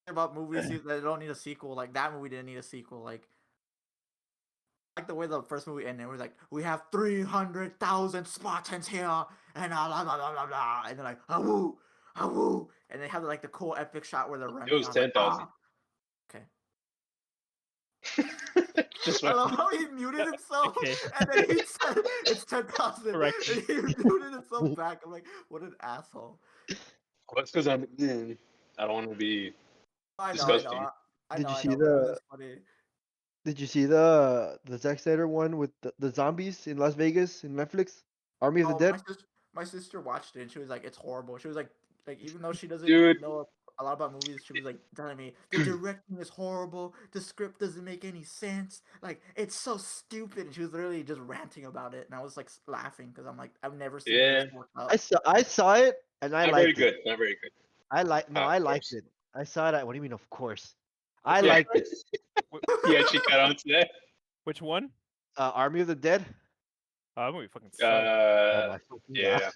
about movies that don't need a sequel. Like that movie didn't need a sequel. Like the way the first movie ended, it was like we have 300,000 Spartans here, and blah blah blah blah blah, and they're like awoo, awoo, and they have like the cool epic shot where they're It running. was I was like, 10,000. okay. Just I like, love how he muted himself, Okay. and then he said it's 10,000, Correction. and he muted himself back. I'm like, what an asshole. well, it's because I don't want to be I know, I know, disgusting. did you I see know, but it was the just funny. Did you see the Zack Snyder one with the zombies in Las Vegas in Netflix? Army of the Oh, Dead. my sister watched it and she was like, it's horrible. She was like even though she doesn't Dude, know a lot about movies, she was like telling me the directing is horrible, the script doesn't make any sense, like it's so stupid. And she was literally just ranting about it, and I was like laughing because I'm like, I've never seen it yeah, this worked up. I saw it and I not very liked it. good. Not very good. I Of liked course. it. I saw it. What do you mean? Of course, I Yeah. liked it. Yeah, she got onto that. Which one? Army of the Dead. Oh, that movie fucking sucked. Oh my fucking god! Yeah.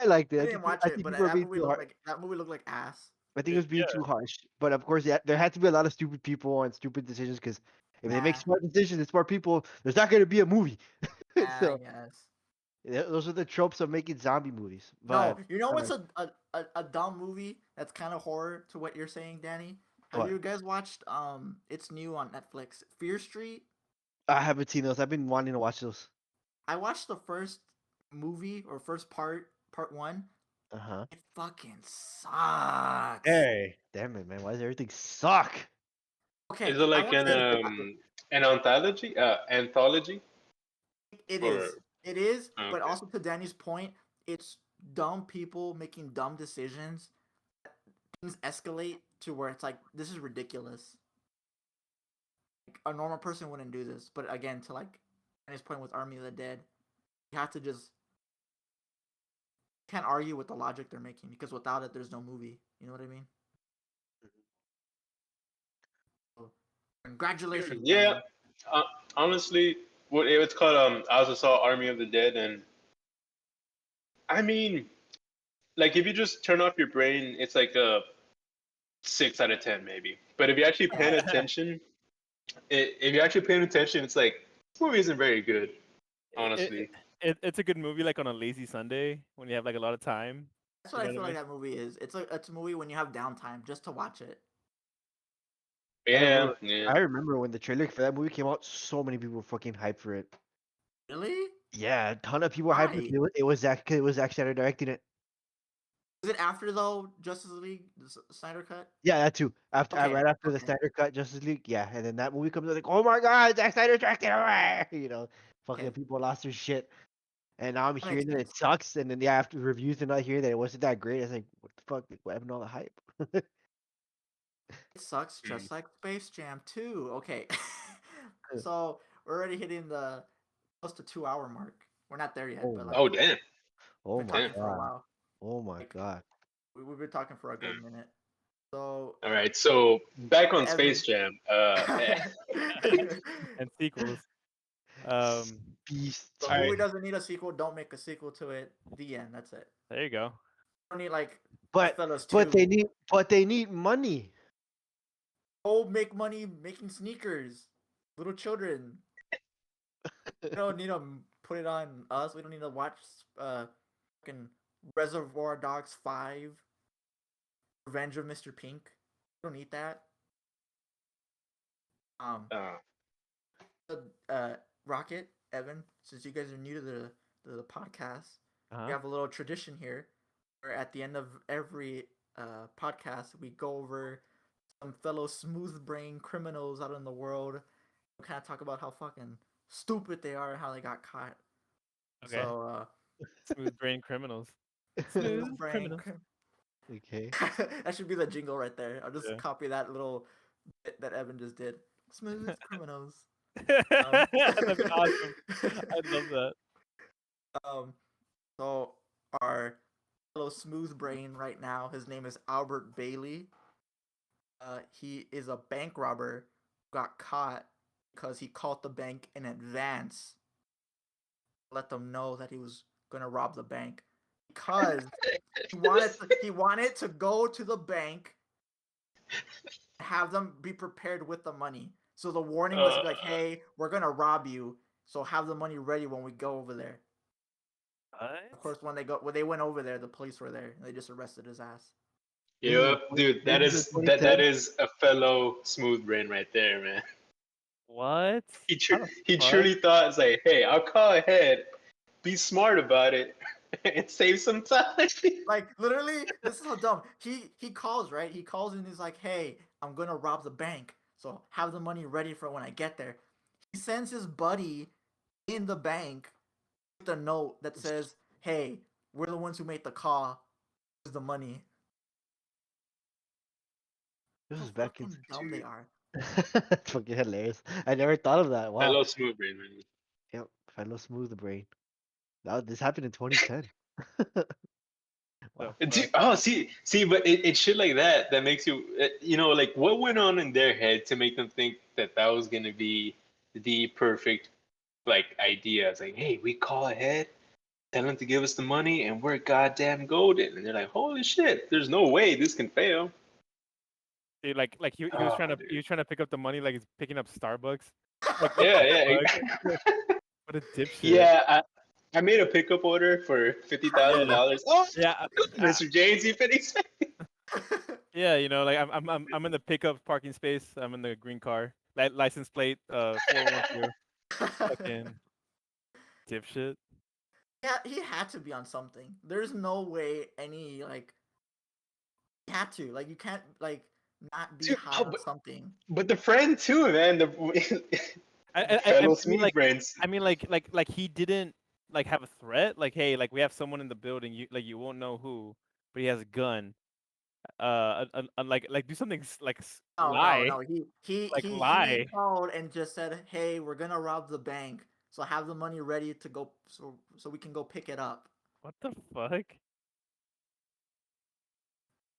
I liked it. I didn't watch I it, think but people are being too hard. that movie looked like ass. I think it was being Yeah. too harsh. But of course, yeah, there had to be a lot of stupid people and stupid decisions because if they make Yeah, smart decisions and smart people, there's not going to be a movie. I So guess. those are the tropes of making zombie movies. No, But you know what's a dumb movie that's kind of horror to what you're saying, Danny? Have what? you guys watched it's new on Netflix, Fear Street? I haven't seen those. I've been wanting to watch those. I watched the first movie or first part 1. Uh huh. It fucking sucks. Hey, damn it, man! Why does everything suck? Okay, Is it I like want to say an anthology? Anthology? it Or is. It is, but okay. also to Danny's point, it's dumb people making dumb decisions. Things escalate to where it's like this is ridiculous. Like, a normal person wouldn't do this, but again, to like Danny's point with Army of the Dead, you have to just can't argue with the logic they're making because without it, there's no movie. You know what I mean? So, congratulations, Yeah. Danny. Uh, honestly, what it's called I also saw Army of the Dead, and I mean, like if you just turn off your brain, it's like a 6 out of 10 maybe. But if you're actually paying attention, if you're actually paying attention, it's like this movie isn't very good, It, honestly. it's a good movie like on a lazy Sunday when you have like a lot of time. That's You what I know what feel I like mean? that movie is. It's a movie when you have downtime just to watch it. Yeah, yeah. I remember when the trailer for that movie came out. So many people were fucking hyped for it. Really? Yeah, a ton of people were hyped because Why? it was Zack Snyder directing it. Is it after though Justice League the Snyder cut? Yeah, that too. After Okay, right after the okay, Snyder cut Justice League, yeah, and then that movie comes out like, oh my god, Zack Snyder directed it! Fucking okay. people lost their shit. And now I'm That makes hearing that it sense. sucks, and then yeah, after reviews and not hearing that it wasn't that great, I was like, what the fuck? What happened to all the hype? It sucks Hmm. just like Space Jam 2. Okay. So we're already hitting the close to 2 hour mark. We're not there yet, Oh but my, like Oh damn. oh we've been my talking for a god, while. oh my Like god. we've been talking for a good Mm. minute. So All right, so back on Space Evan. Jam. And sequels. Um, Beast The all right, movie two. doesn't need a sequel. Don't make a sequel to it. The end. That's it. there you go. Don't need like But Fellas but 2. they need money. Go make money making sneakers. Little children. We don't need to put it on us. We don't need to watch fucking Reservoir Dogs 5, Revenge of Mr. Pink. We don't need that. Um, uh, Rocket, Evan, since you guys are new to the podcast, Uh-huh. we have a little tradition here where at the end of every podcast we go over some fellow smooth brain criminals out in the world. We kind of talk about how fucking stupid they are and how they got caught. Okay. So Smooth brain criminals. smooth Smooth brain. criminals. Okay. That should be the jingle right there. I'll just Yeah. copy that little bit that Evan just did. Smooth criminals. That's awesome. I love that. Um, so our fellow smooth brain right now, his name is Albert Bailey. He is a bank robber who got caught because he called the bank in advance, let them know that he was gonna rob the bank because he wanted to go to the bank, have them be prepared with the money. So the warning was like, "Hey, we're gonna rob you, so have the money ready when we go over there." Of What? course, when they went over there, the police were there. And they just arrested his ass. yep, dude, This is in that 2010. is a fellow smooth brain right there, man. What? How the He fuck? truly thought, it's like, hey, I'll call ahead, be smart about it, and save some time. Like literally, this is how dumb. He calls, right? He calls and he's like, "Hey, I'm gonna rob the bank, so have the money ready for when I get there." He sends his buddy in the bank with a note that says, "Hey, we're the ones who made the call. Here's the money." This How is back in. fucking dumb they are. That's fucking hilarious. I never thought of that. Wow. Fellow smooth brain, man. Yep. Fellow smooth brain. This happened in 2010. The Wow. Dude, fuck? oh, see, but it's shit like that makes you, like what went on in their head to make them think that that was gonna be the perfect like idea. It's like, hey, we call ahead, tell them to give us the money, and we're goddamn golden. And they're like, holy shit, there's no way this can fail. Dude, like he was Oh, trying to dude. pick up the money like he's picking up Starbucks. Like what Yeah, the yeah, fuck? What a dipshit. yeah. I made a pickup order for Yeah. $50,000. Oh, Yeah. Mr. James, you finished? Yeah, like I'm in the pickup parking space. I'm in the green car. License plate 412. Fucking dipshit. Yeah, he had to be on something. There's no way any like he had to. Like you can't like not be Dude, high on something. but the friend too, man. The I fellow mean smooth brains. like he didn't like have a threat. Like hey, like we have someone in the building. You won't know who, but he has a gun. Like do something No, no, lie. no. Like He lie. called and just said, "Hey, we're gonna rob the bank, so have the money ready to go, so we can go pick it up." What the fuck?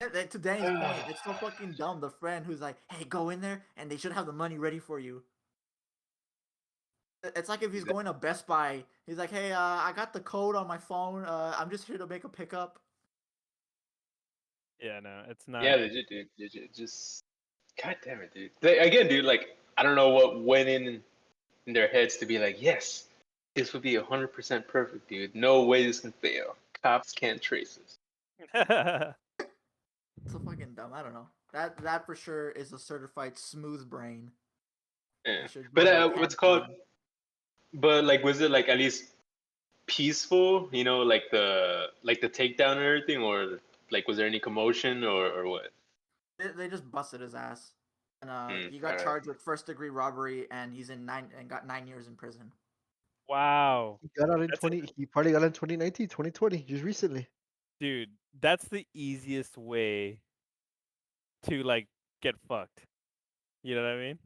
And to Danny's point, it's so fucking dumb. The friend who's like, "Hey, go in there, and they should have the money ready for you." It's like if he's going to Best Buy, he's like, "Hey, I got the code on my phone. I'm just here to make a pickup." Yeah, no, it's Yeah, not. legit, dude. Legit. Just, god damn it, dude. Again, dude, like, I don't know what went in their heads to be like, yes, this would be 100% perfect, dude. No way this can fail. Cops can't trace us. It's so fucking dumb. I don't know. That for sure is a certified smooth brain. Yeah. They should But have their what's pants it called? down. But like, was it like at least peaceful? Like the takedown and everything, or like was there any commotion or what? They just busted his ass, and he All got right. charged with first-degree robbery, and he's in nine and got 9 years in prison. Wow. He got out in That's it. 20. He probably got out in 2019, 2020, just recently. Dude, that's the easiest way to like get fucked. You know what I mean?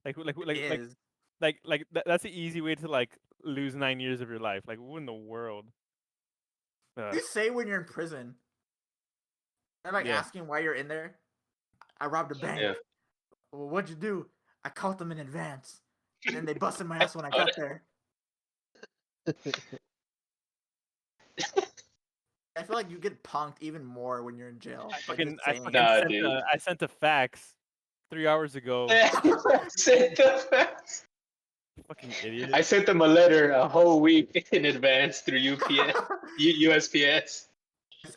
Like It is. That's the easy way to like lose 9 years of your life. Like, who in the world? You say when you're in prison, they're like Yeah. asking why you're in there. I robbed a bank. Yeah. Well, what'd you do? I caught them in advance. And then they busted my ass when I Got got there. I feel like you get punked even more when you're in jail. By just saying. Nah, dude. I sent a fax 3 hours ago. Sent the fax. Fucking idiot. I sent them a letter a whole week in advance through UPS, USPS.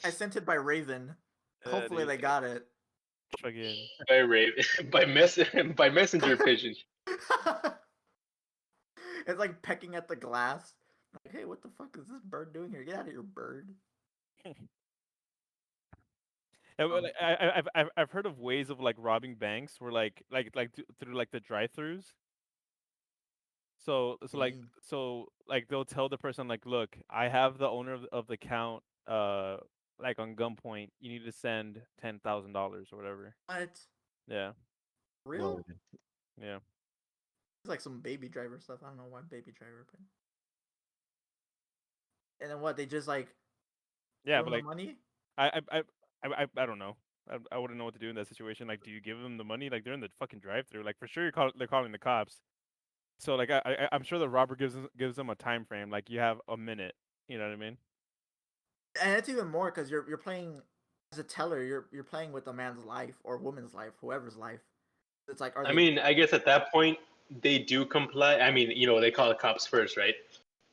I sent it by Raven. Hopefully Dude, they got it. fucking. By Raven, by messenger pigeon. It's like pecking at the glass. Like, hey, what the fuck is this bird doing here? Get out of here, bird. Yeah, but, like, I've heard of ways of like robbing banks where through like the drive-throughs. So they'll tell the person like, look, I have the owner of the account like on gunpoint. You need to send $10,000 or whatever. What? Yeah, Real? yeah. It's like some baby driver stuff. I don't know why baby driver, but. And then what? They just like Yeah, give but them the like money? I don't know. I wouldn't know what to do in that situation. Like, do you give them the money? Like, they're in the fucking drive-through. Like, for sure, they're calling the cops. So, like, I'm sure the robber gives them a time frame. Like, you have a minute. You know what I mean? And it's even more because you're playing as a teller. You're playing with a man's life or woman's life, whoever's life. It's like, are I they? mean, I guess at that point they do comply. I mean, they call the cops first, right?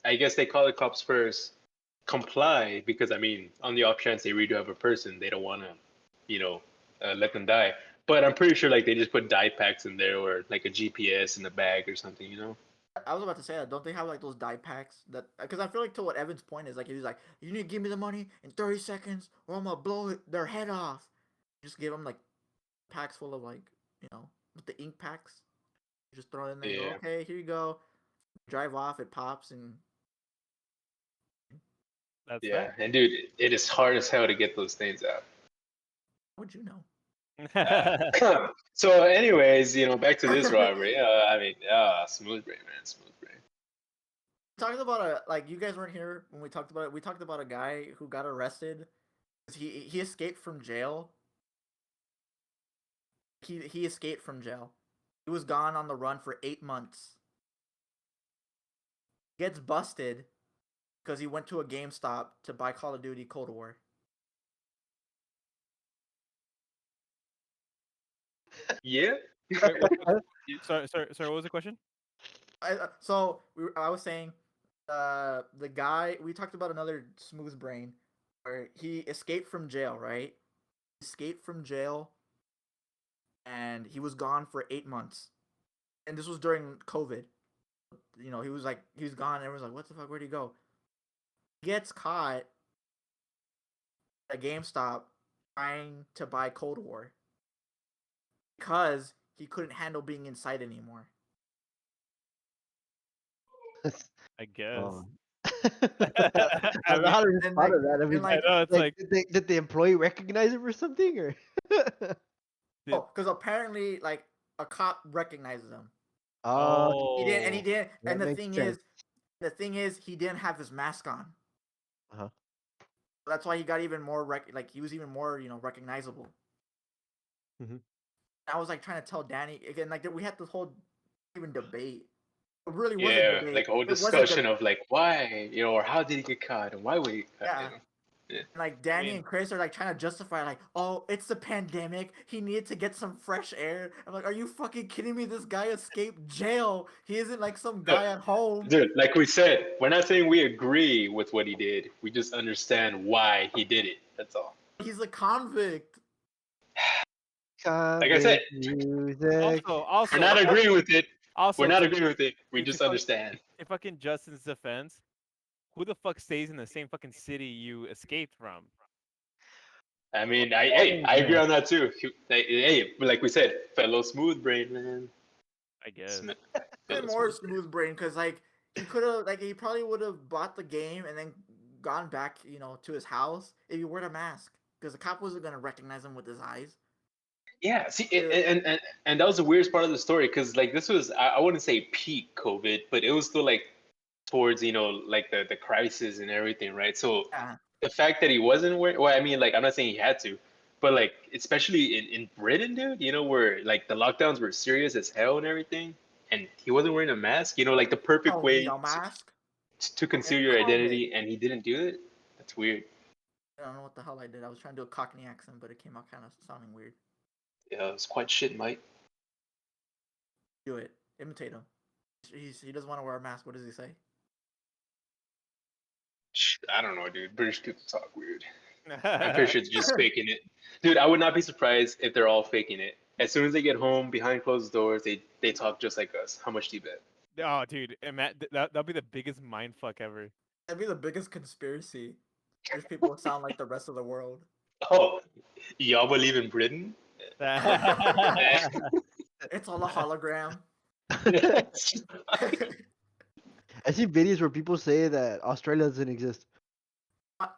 I guess they call the cops first, comply because I mean, on the off chance they really do have a person, they don't want to, let them die. But I'm pretty sure like they just put dye packs in there or like a GPS in the bag or something. I was about to say that. Don't they have like those die packs that? Because I feel like to what Evan's point is like, he's like, you need to give me the money in 30 seconds, or I'm gonna blow their head off. Just give them like packs full of like, with the ink packs. You just throw it in there. You go, Yeah, okay, here you go. Drive off. It pops, and That's yeah. fact. And dude, it is hard as hell to get those things out. how would you know? So, anyways, back to this robbery. I mean, smooth brain, man, smooth brain. Talking about like you guys weren't here when we talked about it. We talked about a guy who got arrested. He escaped from jail. He escaped from jail. He was gone on the run for 8 months. Gets busted because he went to a GameStop to buy Call of Duty Cold War. Yeah. Wait, sorry. What was the question? I was saying, the guy we talked about another smooth brain, where he escaped from jail, right? Escaped from jail, and he was gone for 8 months, and this was during COVID. He was gone. And everyone's like, "What the fuck? Where'd he go?" Gets caught at GameStop trying to buy Cold War because he couldn't handle being inside anymore. I guess. Oh. I I don't know how to and respond like- to that. I and mean, like- I know it's like did the employee recognize him or something, or? Oh, because apparently, like, a cop recognizes him. Oh, He didn't, and he didn't. that And the makes thing sense. is, he didn't have his mask on. Uh-huh. That's why he got even more he was even more, recognizable. Mhm. I was like trying to tell Danny again, like we had this whole even debate. It really was a Yeah, debate. like a whole It was a discussion of like why, or how did he get caught and why would he get caught, Yeah. Yeah. And like Danny mean- and Chris are like trying to justify like, oh, it's the pandemic. He needed to get some fresh air. I'm like, are you fucking kidding me? This guy escaped jail. He isn't like some guy at home. Dude, like we said, we're not saying we agree with what he did. We just understand why he did it. That's all. He's a convict. Like I said, Music. Also, we're not agreeing with it. also, We're not to- agreeing with it. We to just fuck- understand. in fucking Justin's defense, who the fuck stays in the same fucking city you escaped from? I mean, I agree on that too. Hey, like we said, fellow smooth brain, man. I guess. Even more smooth brain because like he could have he probably would have bought the game and then gone back to his house if he wore a mask because the cop wasn't gonna recognize him with his eyes. Yeah, see, Dude. and that was the weirdest part of the story because like this was I wouldn't say peak COVID, but it was still like towards like the crisis and everything, right? So Yeah. the fact that he wasn't wearing, well, I mean, like I'm not saying he had to, but like especially in Britain, dude, where like the lockdowns were serious as hell and everything, and he wasn't wearing a mask, like the perfect Oh, me way a mask to in conceal your COVID. identity, and he didn't do it. That's weird. I don't know what the hell I did. I was trying to do a Cockney accent, but it came out kind of sounding weird. Yeah, it's quite shit, Mike. Do it. Imitate him. He doesn't want to wear a mask. What does he say? I don't know, dude. British people talk weird. I'm pretty sure they're just faking it. Dude, I would not be surprised if they're all faking it. As soon as they get home behind closed doors, they talk just like us. How much do you bet? Oh, dude, that'll be the biggest mind fuck ever. That'd be the biggest conspiracy. British people sound like the rest of the world. Oh, y'all believe in Britain? It's all a hologram. I see videos where people say that Australia doesn't exist.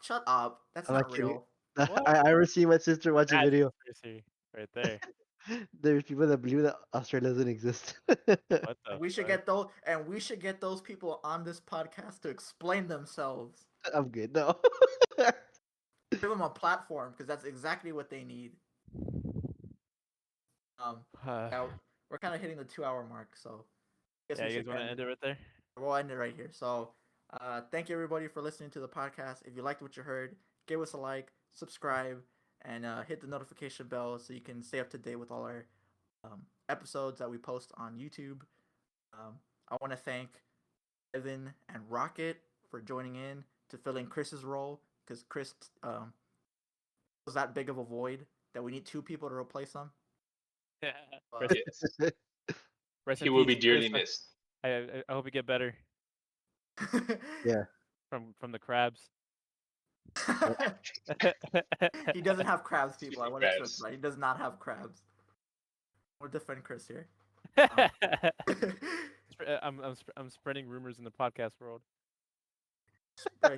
Shut up. That's I'm not not kidding. real. What? I ever see my sister watch a That's video. conspiracy right there. There's people that believe that Australia doesn't exist. What the We should fuck? we should get those people on this podcast to explain themselves. I'm good. No. Give them a platform because that's exactly what they need. Yeah, we're kind of hitting the 2-hour mark, so I guess Yeah, we you should guys want to end it right there? We'll end it right here. So, thank you everybody for listening to the podcast. If you liked what you heard, give us a like, subscribe, and hit the notification bell so you can stay up to date with all our episodes that we post on YouTube. I want to thank Evan and Rocket for joining in to fill in Chris's role because Chris was that big of a void that we need 2 people to replace him. But, Yes. Rest He in will peace, be dearly Chris. missed. I hope you get better Yeah. from the crabs. he doesn't have crabs, people. I Speaking want to crabs. stress that he does not have crabs. We'll defend Chris here. I'm spreading rumors in the podcast world.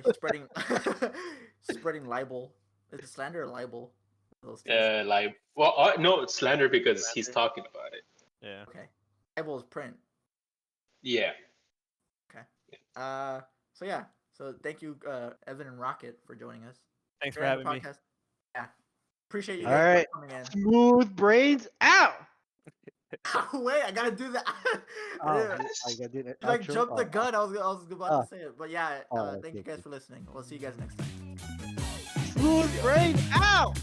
He's spreading libel. Is it slander or libel? Those two. Like, well, no, it's slander because he's talking about it. Yeah. Okay. Libel is print. Yeah. Okay. So yeah. So thank you, Evan and Rocket, for joining us. Thanks for During the having me. podcast. Yeah. Appreciate you All guys right. coming in. Smooth brains out. Wait, I gotta do that. Oh, Yeah. I got it. You like jumped the gun. I was about Oh. to say it, but yeah. Oh, Thank you okay, guys for listening. We'll see you guys next time. Smooth brains out.